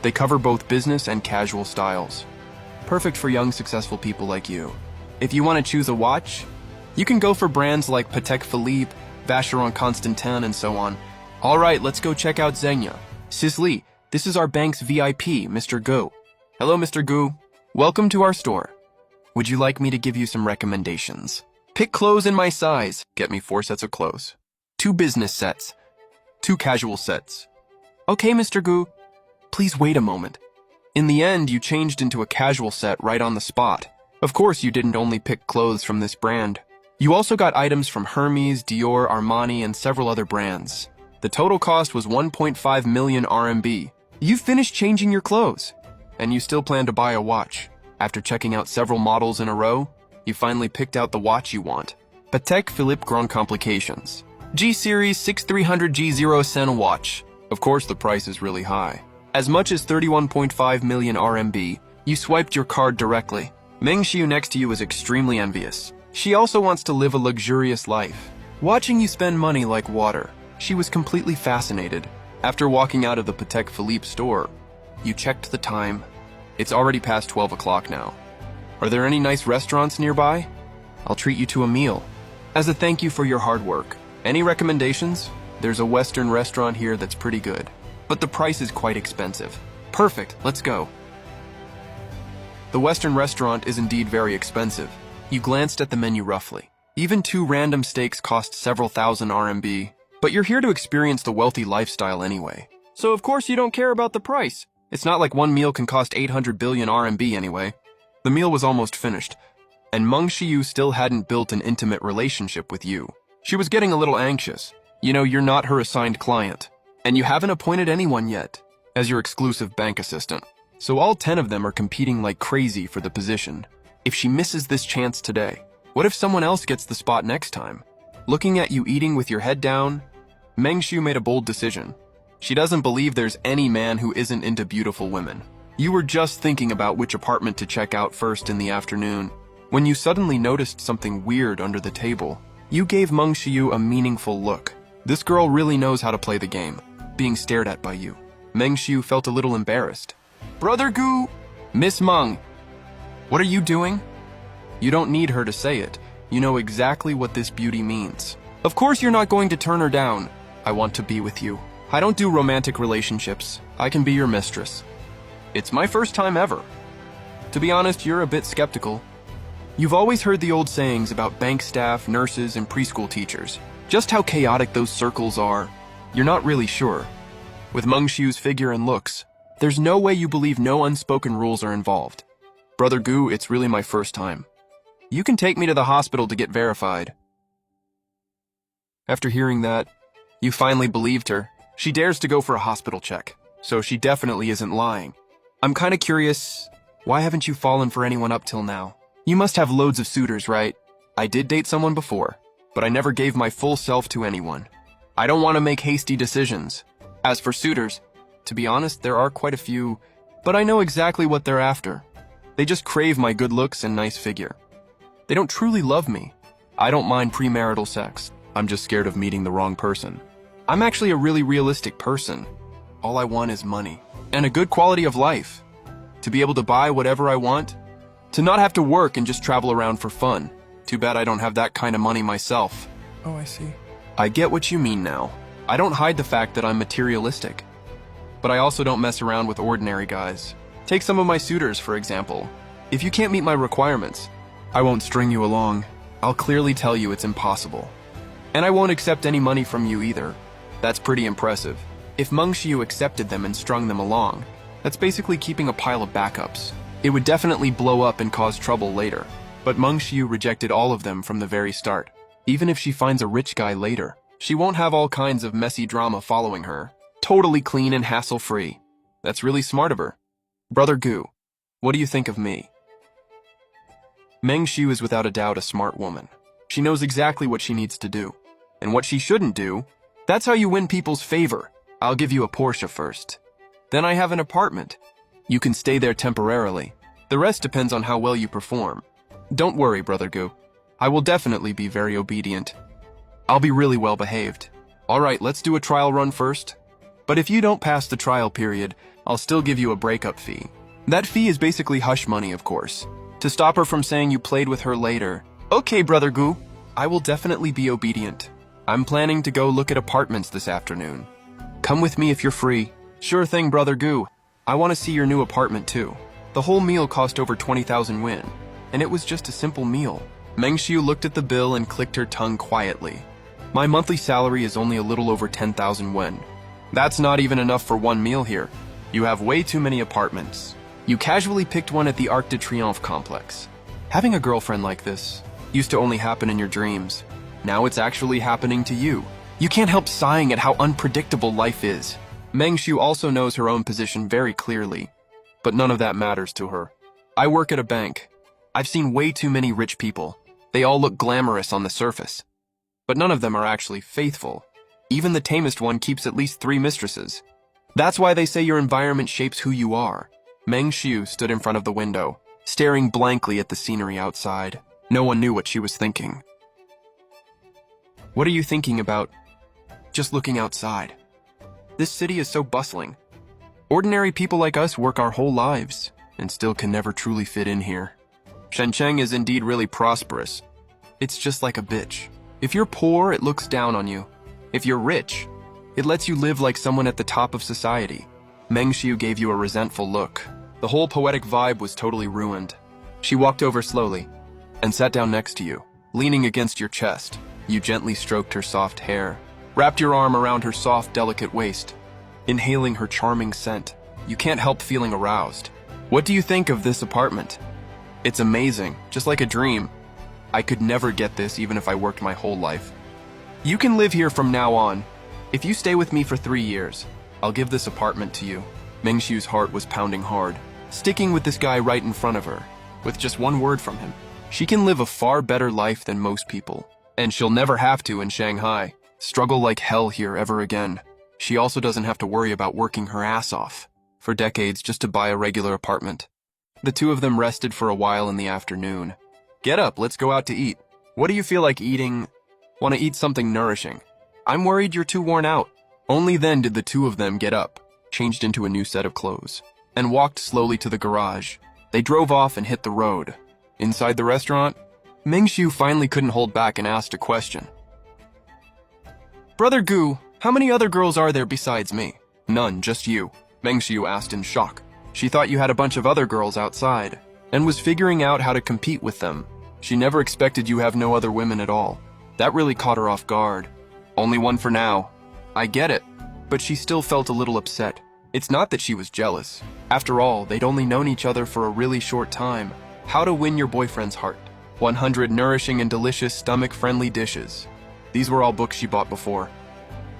They cover both business and casual styles. Perfect for young, successful people like you. If you want to choose a watch, you can go for brands like Patek Philippe, Vacheron Constantin, and so on. All right, let's go check out Zegna. Sisley, this is our bank's VIP, Mr. Gu. Hello, Mr. Gu. Welcome to our store. Would you like me to give you some recommendations? Pick clothes in my size. Get me 4 sets of clothes. 2 business sets. 2 casual sets. Okay, Mr. Gu. Please wait a moment. In the end, you changed into a casual set right on the spot. Of course, you didn't only pick clothes from this brand. You also got items from Hermes, Dior, Armani, and several other brands. The total cost was 1.5 million RMB. You finished changing your clothes, and you still plan to buy a watch. After checking out several models in a row, you finally picked out the watch you want. Patek Philippe Grand Complications. G-Series 6300 G0 Sen watch. Of course, the price is really high. As much as 31.5 million RMB, you swiped your card directly. Meng Xiu next to you is extremely envious. She also wants to live a luxurious life. Watching you spend money like water, she was completely fascinated. After walking out of the Patek Philippe store, you checked the time. It's already past 12 o'clock now. Are there any nice restaurants nearby? I'll treat you to a meal. As a thank you for your hard work. Any recommendations? There's a Western restaurant here that's pretty good, but the price is quite expensive. Perfect, let's go. The Western restaurant is indeed very expensive. You glanced at the menu roughly. Even 2 random steaks cost several thousand RMB, but you're here to experience the wealthy lifestyle anyway. So of course you don't care about the price. It's not like one meal can cost 800 billion RMB anyway. The meal was almost finished, and Meng Xiu still hadn't built an intimate relationship with you. She was getting a little anxious. You know, you're not her assigned client, and you haven't appointed anyone yet as your exclusive bank assistant. So all 10 of them are competing like crazy for the position. If she misses this chance today, what if someone else gets the spot next time? Looking at you eating with your head down, Meng Xiu made a bold decision. She doesn't believe there's any man who isn't into beautiful women. You were just thinking about which apartment to check out first in the afternoon, when you suddenly noticed something weird under the table. You gave Meng Xiu a meaningful look. This girl really knows how to play the game, being stared at by you. Meng Xiu felt a little embarrassed. Brother Gu! Miss Meng! What are you doing? You don't need her to say it. You know exactly what this beauty means. Of course you're not going to turn her down. I want to be with you. I don't do romantic relationships. I can be your mistress. It's my first time ever. To be honest, you're a bit skeptical. You've always heard the old sayings about bank staff, nurses, and preschool teachers. Just how chaotic those circles are. You're not really sure. With Meng Xiu's figure and looks, there's no way you believe no unspoken rules are involved. Brother Gu, it's really my first time. You can take me to the hospital to get verified. After hearing that, you finally believed her. She dares to go for a hospital check, so she definitely isn't lying. I'm kinda curious, why haven't you fallen for anyone up till now? You must have loads of suitors, right? I did date someone before, but I never gave my full self to anyone. I don't want to make hasty decisions. As for suitors, to be honest, there are quite a few, but I know exactly what they're after. They just crave my good looks and nice figure. They don't truly love me. I don't mind premarital sex. I'm just scared of meeting the wrong person. I'm actually a really realistic person. All I want is money and a good quality of life. To be able to buy whatever I want. To not have to work and just travel around for fun. Too bad I don't have that kind of money myself. Oh, I see. I get what you mean now. I don't hide the fact that I'm materialistic. But I also don't mess around with ordinary guys. Take some of my suitors, for example. If you can't meet my requirements, I won't string you along. I'll clearly tell you it's impossible. And I won't accept any money from you either. That's pretty impressive. If Meng Xiu accepted them and strung them along, that's basically keeping a pile of backups. It would definitely blow up and cause trouble later. But Meng Xiu rejected all of them from the very start. Even if she finds a rich guy later, she won't have all kinds of messy drama following her. Totally clean and hassle-free. That's really smart of her. Brother Gu, what do you think of me? Meng Xiu is without a doubt a smart woman. She knows exactly what she needs to do. And what she shouldn't do. That's how you win people's favor. I'll give you a Porsche first. Then I have an apartment. You can stay there temporarily. The rest depends on how well you perform. Don't worry, Brother Gu. I will definitely be very obedient. I'll be really well behaved. Alright, let's do a trial run first. But if you don't pass the trial period, I'll still give you a breakup fee. That fee is basically hush money, of course, to stop her from saying you played with her later. Okay, Brother Gu, I will definitely be obedient. I'm planning to go look at apartments this afternoon. Come with me if you're free. Sure thing, Brother Gu. I want to see your new apartment too. The whole meal cost over 20,000 win, and it was just a simple meal. Meng Xiu looked at the bill and clicked her tongue quietly. My monthly salary is only a little over 10,000 wen. That's not even enough for one meal here. You have way too many apartments. You casually picked one at the Arc de Triomphe complex. Having a girlfriend like this used to only happen in your dreams. Now it's actually happening to you. You can't help sighing at how unpredictable life is. Meng Xiu also knows her own position very clearly, but none of that matters to her. I work at a bank. I've seen way too many rich people. They all look glamorous on the surface, but none of them are actually faithful. Even the tamest one keeps at least 3 mistresses. That's why they say your environment shapes who you are. Meng Xiu stood in front of the window, staring blankly at the scenery outside. No one knew what she was thinking. What are you thinking about? Just looking outside. This city is so bustling. Ordinary people like us work our whole lives and still can never truly fit in here. Shenzhen is indeed really prosperous. It's just like a bitch. If you're poor, it looks down on you. If you're rich, it lets you live like someone at the top of society. Meng Xiu gave you a resentful look. The whole poetic vibe was totally ruined. She walked over slowly and sat down next to you, leaning against your chest. You gently stroked her soft hair, wrapped your arm around her soft, delicate waist, inhaling her charming scent. You can't help feeling aroused. What do you think of this apartment? It's amazing, just like a dream. I could never get this even if I worked my whole life. You can live here from now on. If you stay with me for 3 years, I'll give this apartment to you. Meng Xiu's heart was pounding hard, sticking with this guy right in front of her. With just one word from him, she can live a far better life than most people. And she'll never have to in Shanghai. Struggle like hell here ever again. She also doesn't have to worry about working her ass off for decades just to buy a regular apartment. The two of them rested for a while in the afternoon. Get up, let's go out to eat. What do you feel like eating? Want to eat something nourishing? I'm worried you're too worn out. Only then did the two of them get up, changed into a new set of clothes, and walked slowly to the garage. They drove off and hit the road. Inside the restaurant, Meng Xiu finally couldn't hold back and asked a question. Brother Gu, how many other girls are there besides me? None, just you, Meng Xiu asked in shock. She thought you had a bunch of other girls outside, and was figuring out how to compete with them. She never expected you have no other women at all. That really caught her off guard. Only one for now. I get it, but she still felt a little upset. It's not that she was jealous. After all, they'd only known each other for a really short time. How to win your boyfriend's heart. 100 nourishing and delicious stomach-friendly dishes. These were all books she bought before,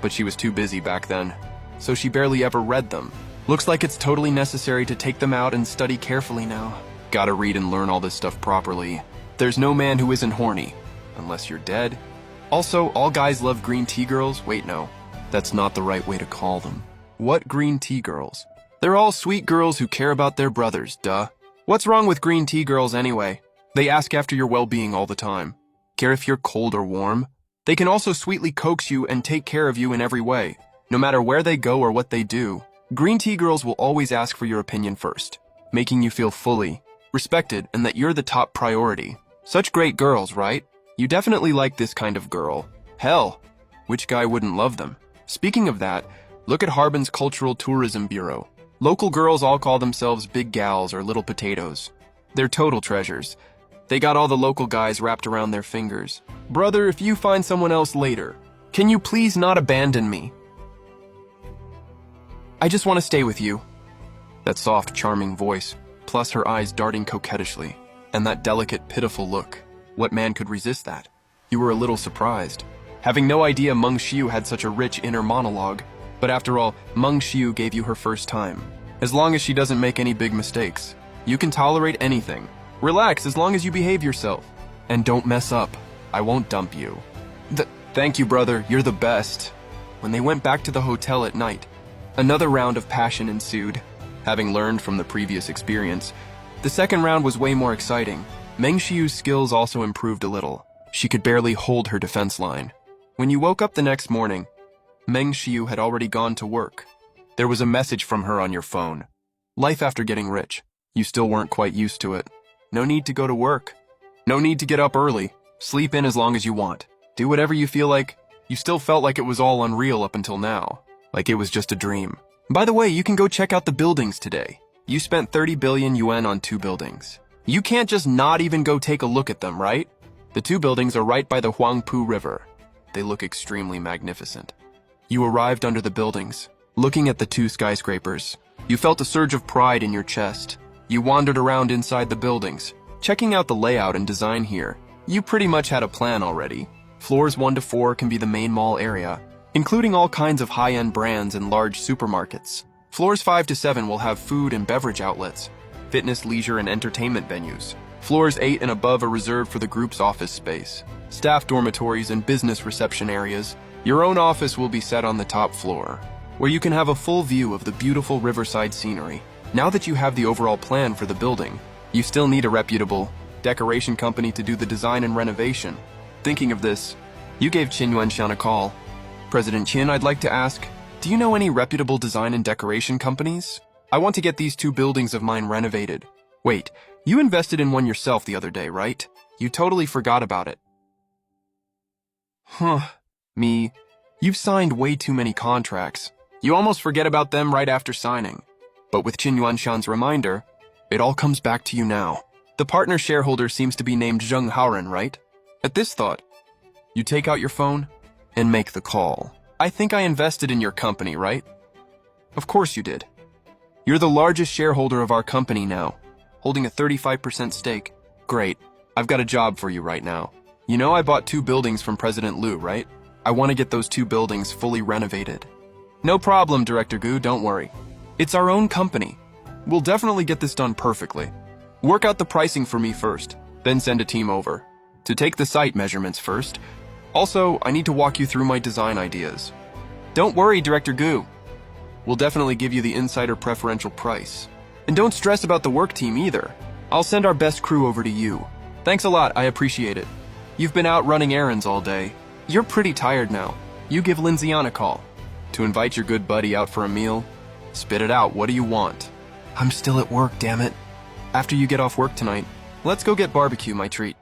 but she was too busy back then, so she barely ever read them. Looks like it's totally necessary to take them out and study carefully now. Gotta read and learn all this stuff properly. There's no man who isn't horny, unless you're dead. Also, all guys love green tea girls. Wait, no, that's not the right way to call them. What green tea girls? They're all sweet girls who care about their brothers, duh. What's wrong with green tea girls anyway? They ask after your well-being all the time. Care if you're cold or warm? They can also sweetly coax you and take care of you in every way. No matter where they go or what they do, green tea girls will always ask for your opinion first, making you feel fully respected and that you're the top priority. Such great girls, right? You definitely like this kind of girl. Hell, which guy wouldn't love them? Speaking of that, look at Harbin's Cultural Tourism Bureau. Local girls all call themselves big gals or little potatoes. They're total treasures. They got all the local guys wrapped around their fingers. Brother, if you find someone else later, can you please not abandon me? I just want to stay with you. That soft, charming voice, plus her eyes darting coquettishly, and that delicate, pitiful look. What man could resist that? You were a little surprised, having no idea Meng Xiu had such a rich inner monologue. But after all, Meng Xiu gave you her first time. As long as she doesn't make any big mistakes, you can tolerate anything. Relax as long as you behave yourself. And don't mess up. I won't dump you. Thank you, brother. You're the best. When they went back to the hotel at night, another round of passion ensued. Having learned from the previous experience, the second round was way more exciting. Meng Xiu's skills also improved a little. She could barely hold her defense line. When you woke up the next morning, Meng Xiu had already gone to work. There was a message from her on your phone. Life after getting rich. You still weren't quite used to it. No need to go to work. No need to get up early. Sleep in as long as you want. Do whatever you feel like. You still felt like it was all unreal up until now. Like it was just a dream. By the way, you can go check out the buildings today. You spent 30 billion yuan on 2 buildings. You can't just not even go take a look at them, right? The 2 buildings are right by the Huangpu River. They look extremely magnificent. You arrived under the buildings, looking at the 2 skyscrapers. You felt a surge of pride in your chest. You wandered around inside the buildings, checking out the layout and design here. You pretty much had a plan already. Floors 1 to 4 can be the main mall area, including all kinds of high-end brands and large supermarkets. Floors 5 to 7 will have food and beverage outlets, fitness, leisure, and entertainment venues. Floors 8 and above are reserved for the group's office space, staff dormitories, and business reception areas. Your own office will be set on the top floor, where you can have a full view of the beautiful riverside scenery. Now that you have the overall plan for the building, you still need a reputable decoration company to do the design and renovation. Thinking of this, you gave Qin Yuanshan a call. President Qin, I'd like to ask, do you know any reputable design and decoration companies? I want to get these 2 buildings of mine renovated. Wait, you invested in one yourself the other day, right? You totally forgot about it. Me. You've signed way too many contracts. You almost forget about them right after signing. But with Qin Yuanshan's reminder, it all comes back to you now. The partner shareholder seems to be named Zheng Haoren, right? At this thought, you take out your phone and make the call. I think I invested in your company, right? Of course you did. You're the largest shareholder of our company now, holding a 35% stake. Great. I've got a job for you right now. You know I bought 2 buildings from President Liu, right? I want to get those 2 buildings fully renovated. No problem, Director Gu, don't worry. It's our own company. We'll definitely get this done perfectly. Work out the pricing for me first, then send a team over. To take the site measurements first. Also, I need to walk you through my design ideas. Don't worry, Director Gu. We'll definitely give you the insider preferential price. And don't stress about the work team either. I'll send our best crew over to you. Thanks a lot, I appreciate it. You've been out running errands all day. You're pretty tired now. You give Lindsay a call. To invite your good buddy out for a meal? Spit it out, what do you want? I'm still at work, damn it. After you get off work tonight, let's go get barbecue, my treat.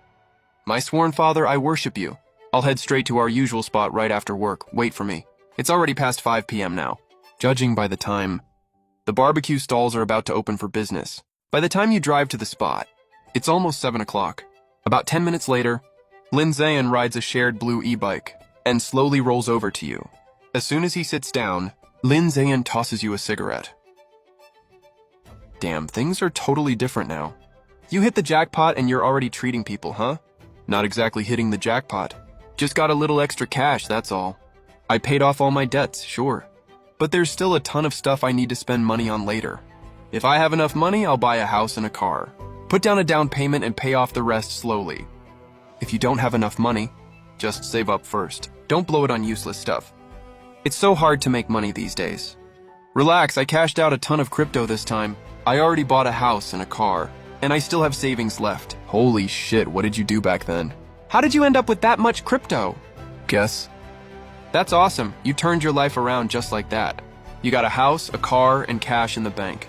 My sworn father, I worship you. I'll head straight to our usual spot right after work. Wait for me. It's already past 5 p.m. now. Judging by the time, the barbecue stalls are about to open for business. By the time you drive to the spot, it's almost 7 o'clock. About 10 minutes later, Lin Zayan rides a shared blue e-bike and slowly rolls over to you. As soon as he sits down, Lin Zayan tosses you a cigarette. Damn, things are totally different now. You hit the jackpot and you're already treating people, huh? Not exactly hitting the jackpot. Just got a little extra cash, that's all. I paid off all my debts, sure. But there's still a ton of stuff I need to spend money on later. If I have enough money, I'll buy a house and a car. Put down a down payment and pay off the rest slowly. If you don't have enough money, just save up first. Don't blow it on useless stuff. It's so hard to make money these days. Relax, I cashed out a ton of crypto this time. I already bought a house and a car, and I still have savings left. Holy shit, what did you do back then? How did you end up with that much crypto? Guess. That's awesome. You turned your life around just like that. You got a house, a car, and cash in the bank.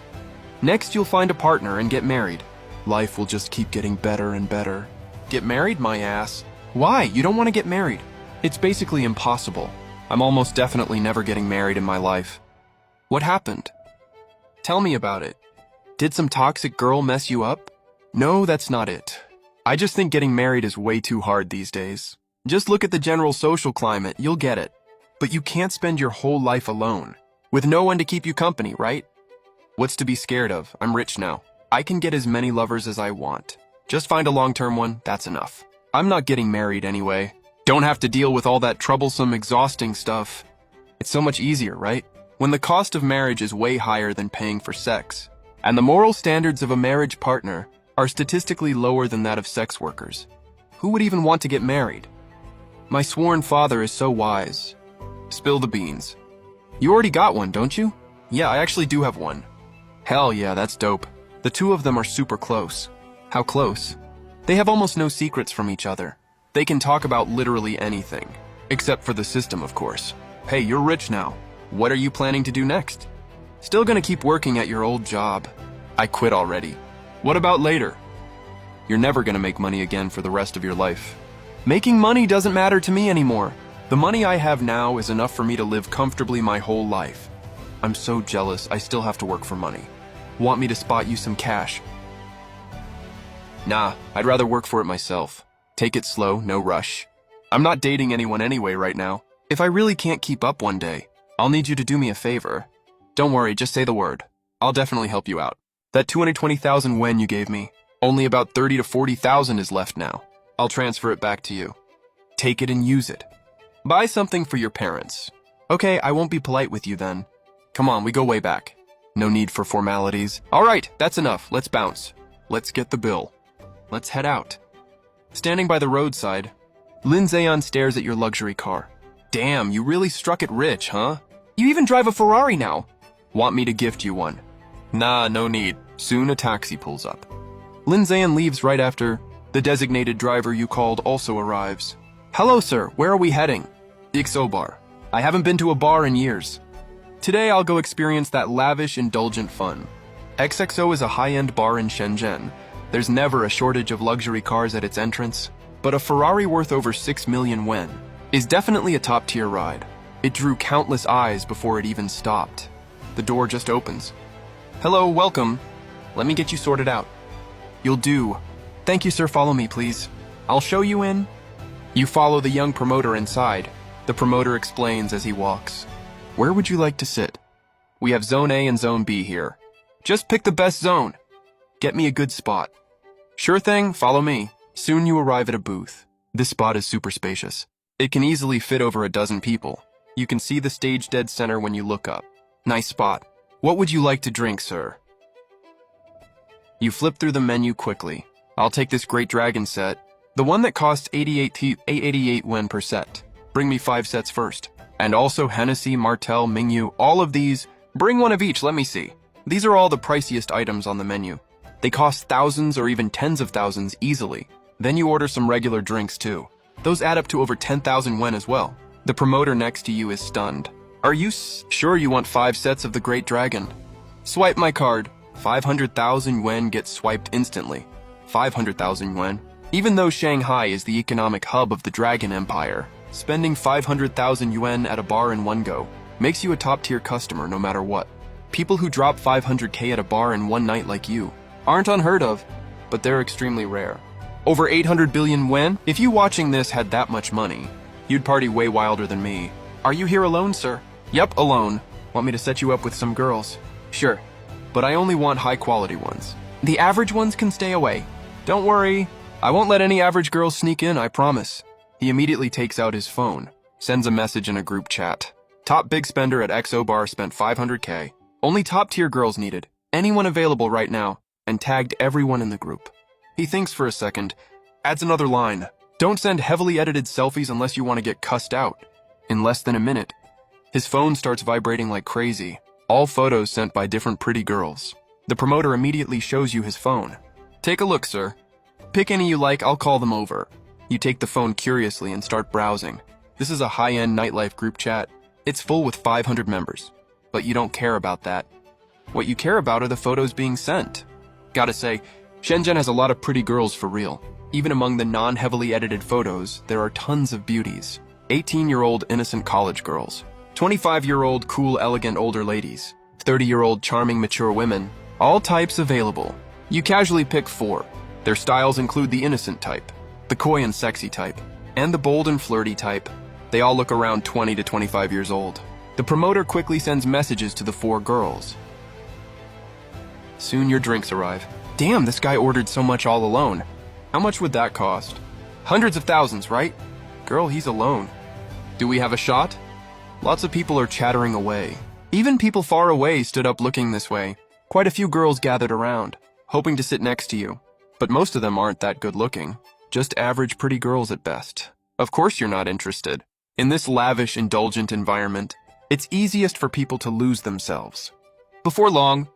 Next, you'll find a partner and get married. Life will just keep getting better and better. Get married, my ass? Why? You don't want to get married. It's basically impossible. I'm almost definitely never getting married in my life. What happened? Tell me about it. Did some toxic girl mess you up? No, that's not it. I just think getting married is way too hard these days. Just look at the general social climate, you'll get it. But you can't spend your whole life alone, with no one to keep you company, right? What's to be scared of? I'm rich now. I can get as many lovers as I want. Just find a long-term one, that's enough. I'm not getting married anyway. Don't have to deal with all that troublesome, exhausting stuff. It's so much easier, right? When the cost of marriage is way higher than paying for sex, and the moral standards of a marriage partner are statistically lower than that of sex workers. Who would even want to get married? My sworn father is so wise. Spill the beans. You already got one, don't you? Yeah, I actually do have one. Hell yeah, that's dope. The two of them are super close. How close? They have almost no secrets from each other. They can talk about literally anything. Except for the system, of course. Hey, you're rich now. What are you planning to do next? Still gonna keep working at your old job. I quit already. What about later? You're never gonna make money again for the rest of your life. Making money doesn't matter to me anymore. The money I have now is enough for me to live comfortably my whole life. I'm so jealous I still have to work for money. Want me to spot you some cash? Nah, I'd rather work for it myself. Take it slow, no rush. I'm not dating anyone anyway right now. If I really can't keep up one day, I'll need you to do me a favor. Don't worry, just say the word. I'll definitely help you out. That 220,000 yen you gave me, only about 30 to 40,000 is left now. I'll transfer it back to you. Take it and use it. Buy something for your parents. Okay, I won't be polite with you then. Come on, we go way back. No need for formalities. All right, that's enough. Let's bounce. Let's get the bill. Let's head out. Standing by the roadside, Lin Zeon stares at your luxury car. Damn, you really struck it rich, huh? You even drive a Ferrari now. Want me to gift you one? Nah, no need. Soon a taxi pulls up. Lin Zeon leaves right after the designated driver you called also arrives. Hello, sir. Where are we heading? The XO bar. I haven't been to a bar in years. Today I'll go experience that lavish, indulgent fun. XXO is a high-end bar in Shenzhen. There's never a shortage of luxury cars at its entrance, but a Ferrari worth over 6 million yen is definitely a top-tier ride. It drew countless eyes before it even stopped. The door just opens. Hello, welcome. Let me get you sorted out. You'll do. Thank you, sir. Follow me, please. I'll show you in. You follow the young promoter inside. The promoter explains as he walks. Where would you like to sit? We have Zone A and Zone B here. Just pick the best zone. Get me a good spot. Sure thing, follow me. Soon you arrive at a booth. This spot is super spacious. It can easily fit over a dozen people. You can see the stage dead center when you look up. Nice spot. What would you like to drink, sir? You flip through the menu quickly. I'll take this Great Dragon set. The one that costs 888 yen per set. Bring me 5 sets first. And also Hennessy, Martell, Mingyu, all of these. Bring one of each, let me see. These are all the priciest items on the menu. They cost thousands or even tens of thousands easily. Then you order some regular drinks too. Those add up to over 10,000 yen as well. The promoter next to you is stunned. Are you sure you want 5 sets of the Great Dragon? Swipe my card. 500,000 yen gets swiped instantly. 500,000 yen. Even though Shanghai is the economic hub of the Dragon Empire, spending 500,000 yuan at a bar in one go makes you a top-tier customer no matter what. People who drop 500k at a bar in one night like you aren't unheard of, but they're extremely rare. Over 800 billion yen? If you watching this had that much money, you'd party way wilder than me. Are you here alone, sir? Yep, alone. Want me to set you up with some girls? Sure, but I only want high-quality ones. The average ones can stay away. Don't worry, I won't let any average girls sneak in, I promise. He immediately takes out his phone, sends a message in a group chat. Top big spender at XO bar spent 500k. Only top-tier girls needed. Anyone available right now, and tagged everyone in the group. He thinks for a second, adds another line. Don't send heavily edited selfies unless you want to get cussed out. In less than a minute, his phone starts vibrating like crazy. All photos sent by different pretty girls. The promoter immediately shows you his phone. Take a look, sir. Pick any you like, I'll call them over. You take the phone curiously and start browsing. This is a high-end nightlife group chat. It's full with 500 members. But you don't care about that. What you care about are the photos being sent. Gotta say, Shenzhen has a lot of pretty girls for real. Even among the non-heavily edited photos, there are tons of beauties. 18-year-old innocent college girls. 25-year-old cool, elegant older ladies. 30-year-old charming mature women. All types available. You casually pick 4. Their styles include the innocent type, the coy and sexy type, and the bold and flirty type. They all look around 20 to 25 years old. The promoter quickly sends messages to the 4 girls. Soon your drinks arrive. Damn, this guy ordered so much all alone. How much would that cost? Hundreds of thousands, right? Girl, he's alone. Do we have a shot? Lots of people are chattering away. Even people far away stood up looking this way. Quite a few girls gathered around, hoping to sit next to you. But most of them aren't that good looking. Just average pretty girls at best. Of course you're not interested. In this lavish, indulgent environment, it's easiest for people to lose themselves. Before long,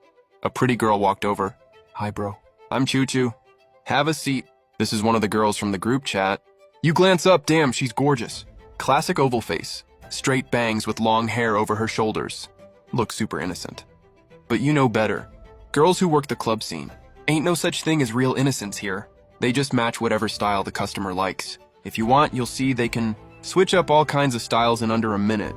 a pretty girl walked over. Hi, bro. I'm Choo Choo. Have a seat. This is one of the girls from the group chat. You glance up, damn, she's gorgeous. Classic oval face. Straight bangs with long hair over her shoulders. Looks super innocent. But you know better. Girls who work the club scene. Ain't no such thing as real innocence here. They just match whatever style the customer likes. If you want, you'll see they can switch up all kinds of styles in under a minute.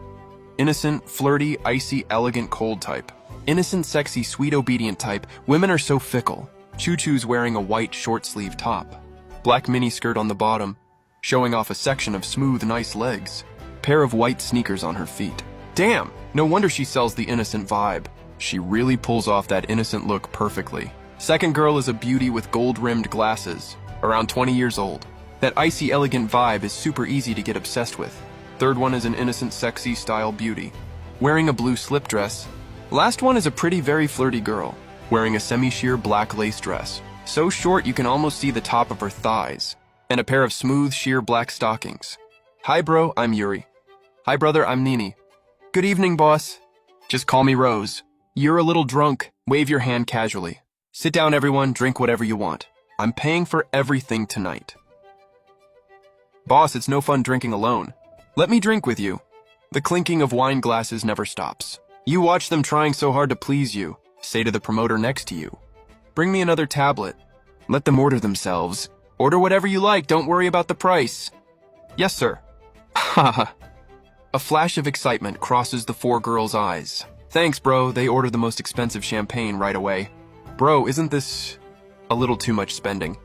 Innocent, flirty, icy, elegant, cold type. Innocent, sexy, sweet, obedient type. Women are so fickle. Choo Choo's wearing a white short-sleeve top. Black mini skirt on the bottom, showing off a section of smooth, nice legs. Pair of white sneakers on her feet. Damn, no wonder she sells the innocent vibe. She really pulls off that innocent look perfectly. Second girl is a beauty with gold-rimmed glasses, around 20 years old. That icy, elegant vibe is super easy to get obsessed with. Third one is an innocent, sexy style beauty, wearing a blue slip dress. Last one is a pretty, very flirty girl, wearing a semi-sheer black lace dress. So short you can almost see the top of her thighs, and a pair of smooth, sheer black stockings. Hi bro, I'm Yuri. Hi brother, I'm Nini. Good evening, boss. Just call me Rose. You're a little drunk. Wave your hand casually. Sit down, everyone, drink whatever you want. I'm paying for everything tonight. Boss, it's no fun drinking alone. Let me drink with you. The clinking of wine glasses never stops. You watch them trying so hard to please you. Say to the promoter next to you, bring me another tablet. Let them order themselves. Order whatever you like, don't worry about the price. Yes, sir. Haha. A flash of excitement crosses the four girls' eyes. Thanks, bro, they order the most expensive champagne right away. Bro, isn't this a little too much spending?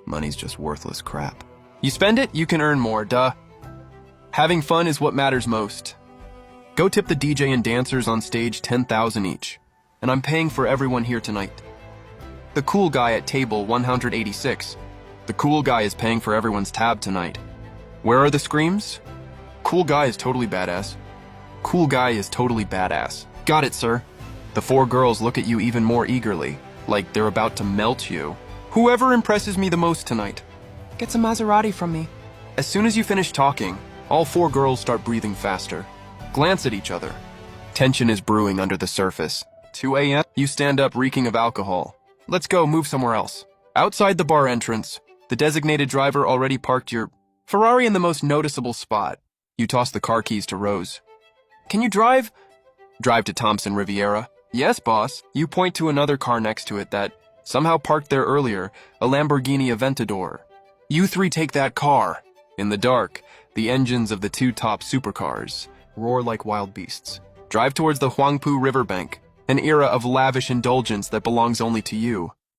Money's just worthless crap. You spend it, you can earn more, duh. Having fun is what matters most. Go tip the DJ and dancers on stage 10,000 each. And I'm paying for everyone here tonight. The cool guy at table 186. The cool guy is paying for everyone's tab tonight. Where are the screams? Cool guy is totally badass. Cool guy is totally badass. Got it, sir. The four girls look at you even more eagerly, like they're about to melt you. Whoever impresses me the most tonight. Get some Maserati from me. As soon as you finish talking, all four girls start breathing faster. Glance at each other. Tension is brewing under the surface. 2 a.m. You stand up reeking of alcohol. Let's go, move somewhere else. Outside the bar entrance, the designated driver already parked your Ferrari in the most noticeable spot. You toss the car keys to Rose. Can you drive? Drive to Thompson Riviera. Yes, boss. You point to another car next to it that somehow parked there earlier, a Lamborghini Aventador. You three take that car. In the dark, the engines of the two top supercars roar like wild beasts. Drive towards the Huangpu riverbank, an era of lavish indulgence that belongs only to you.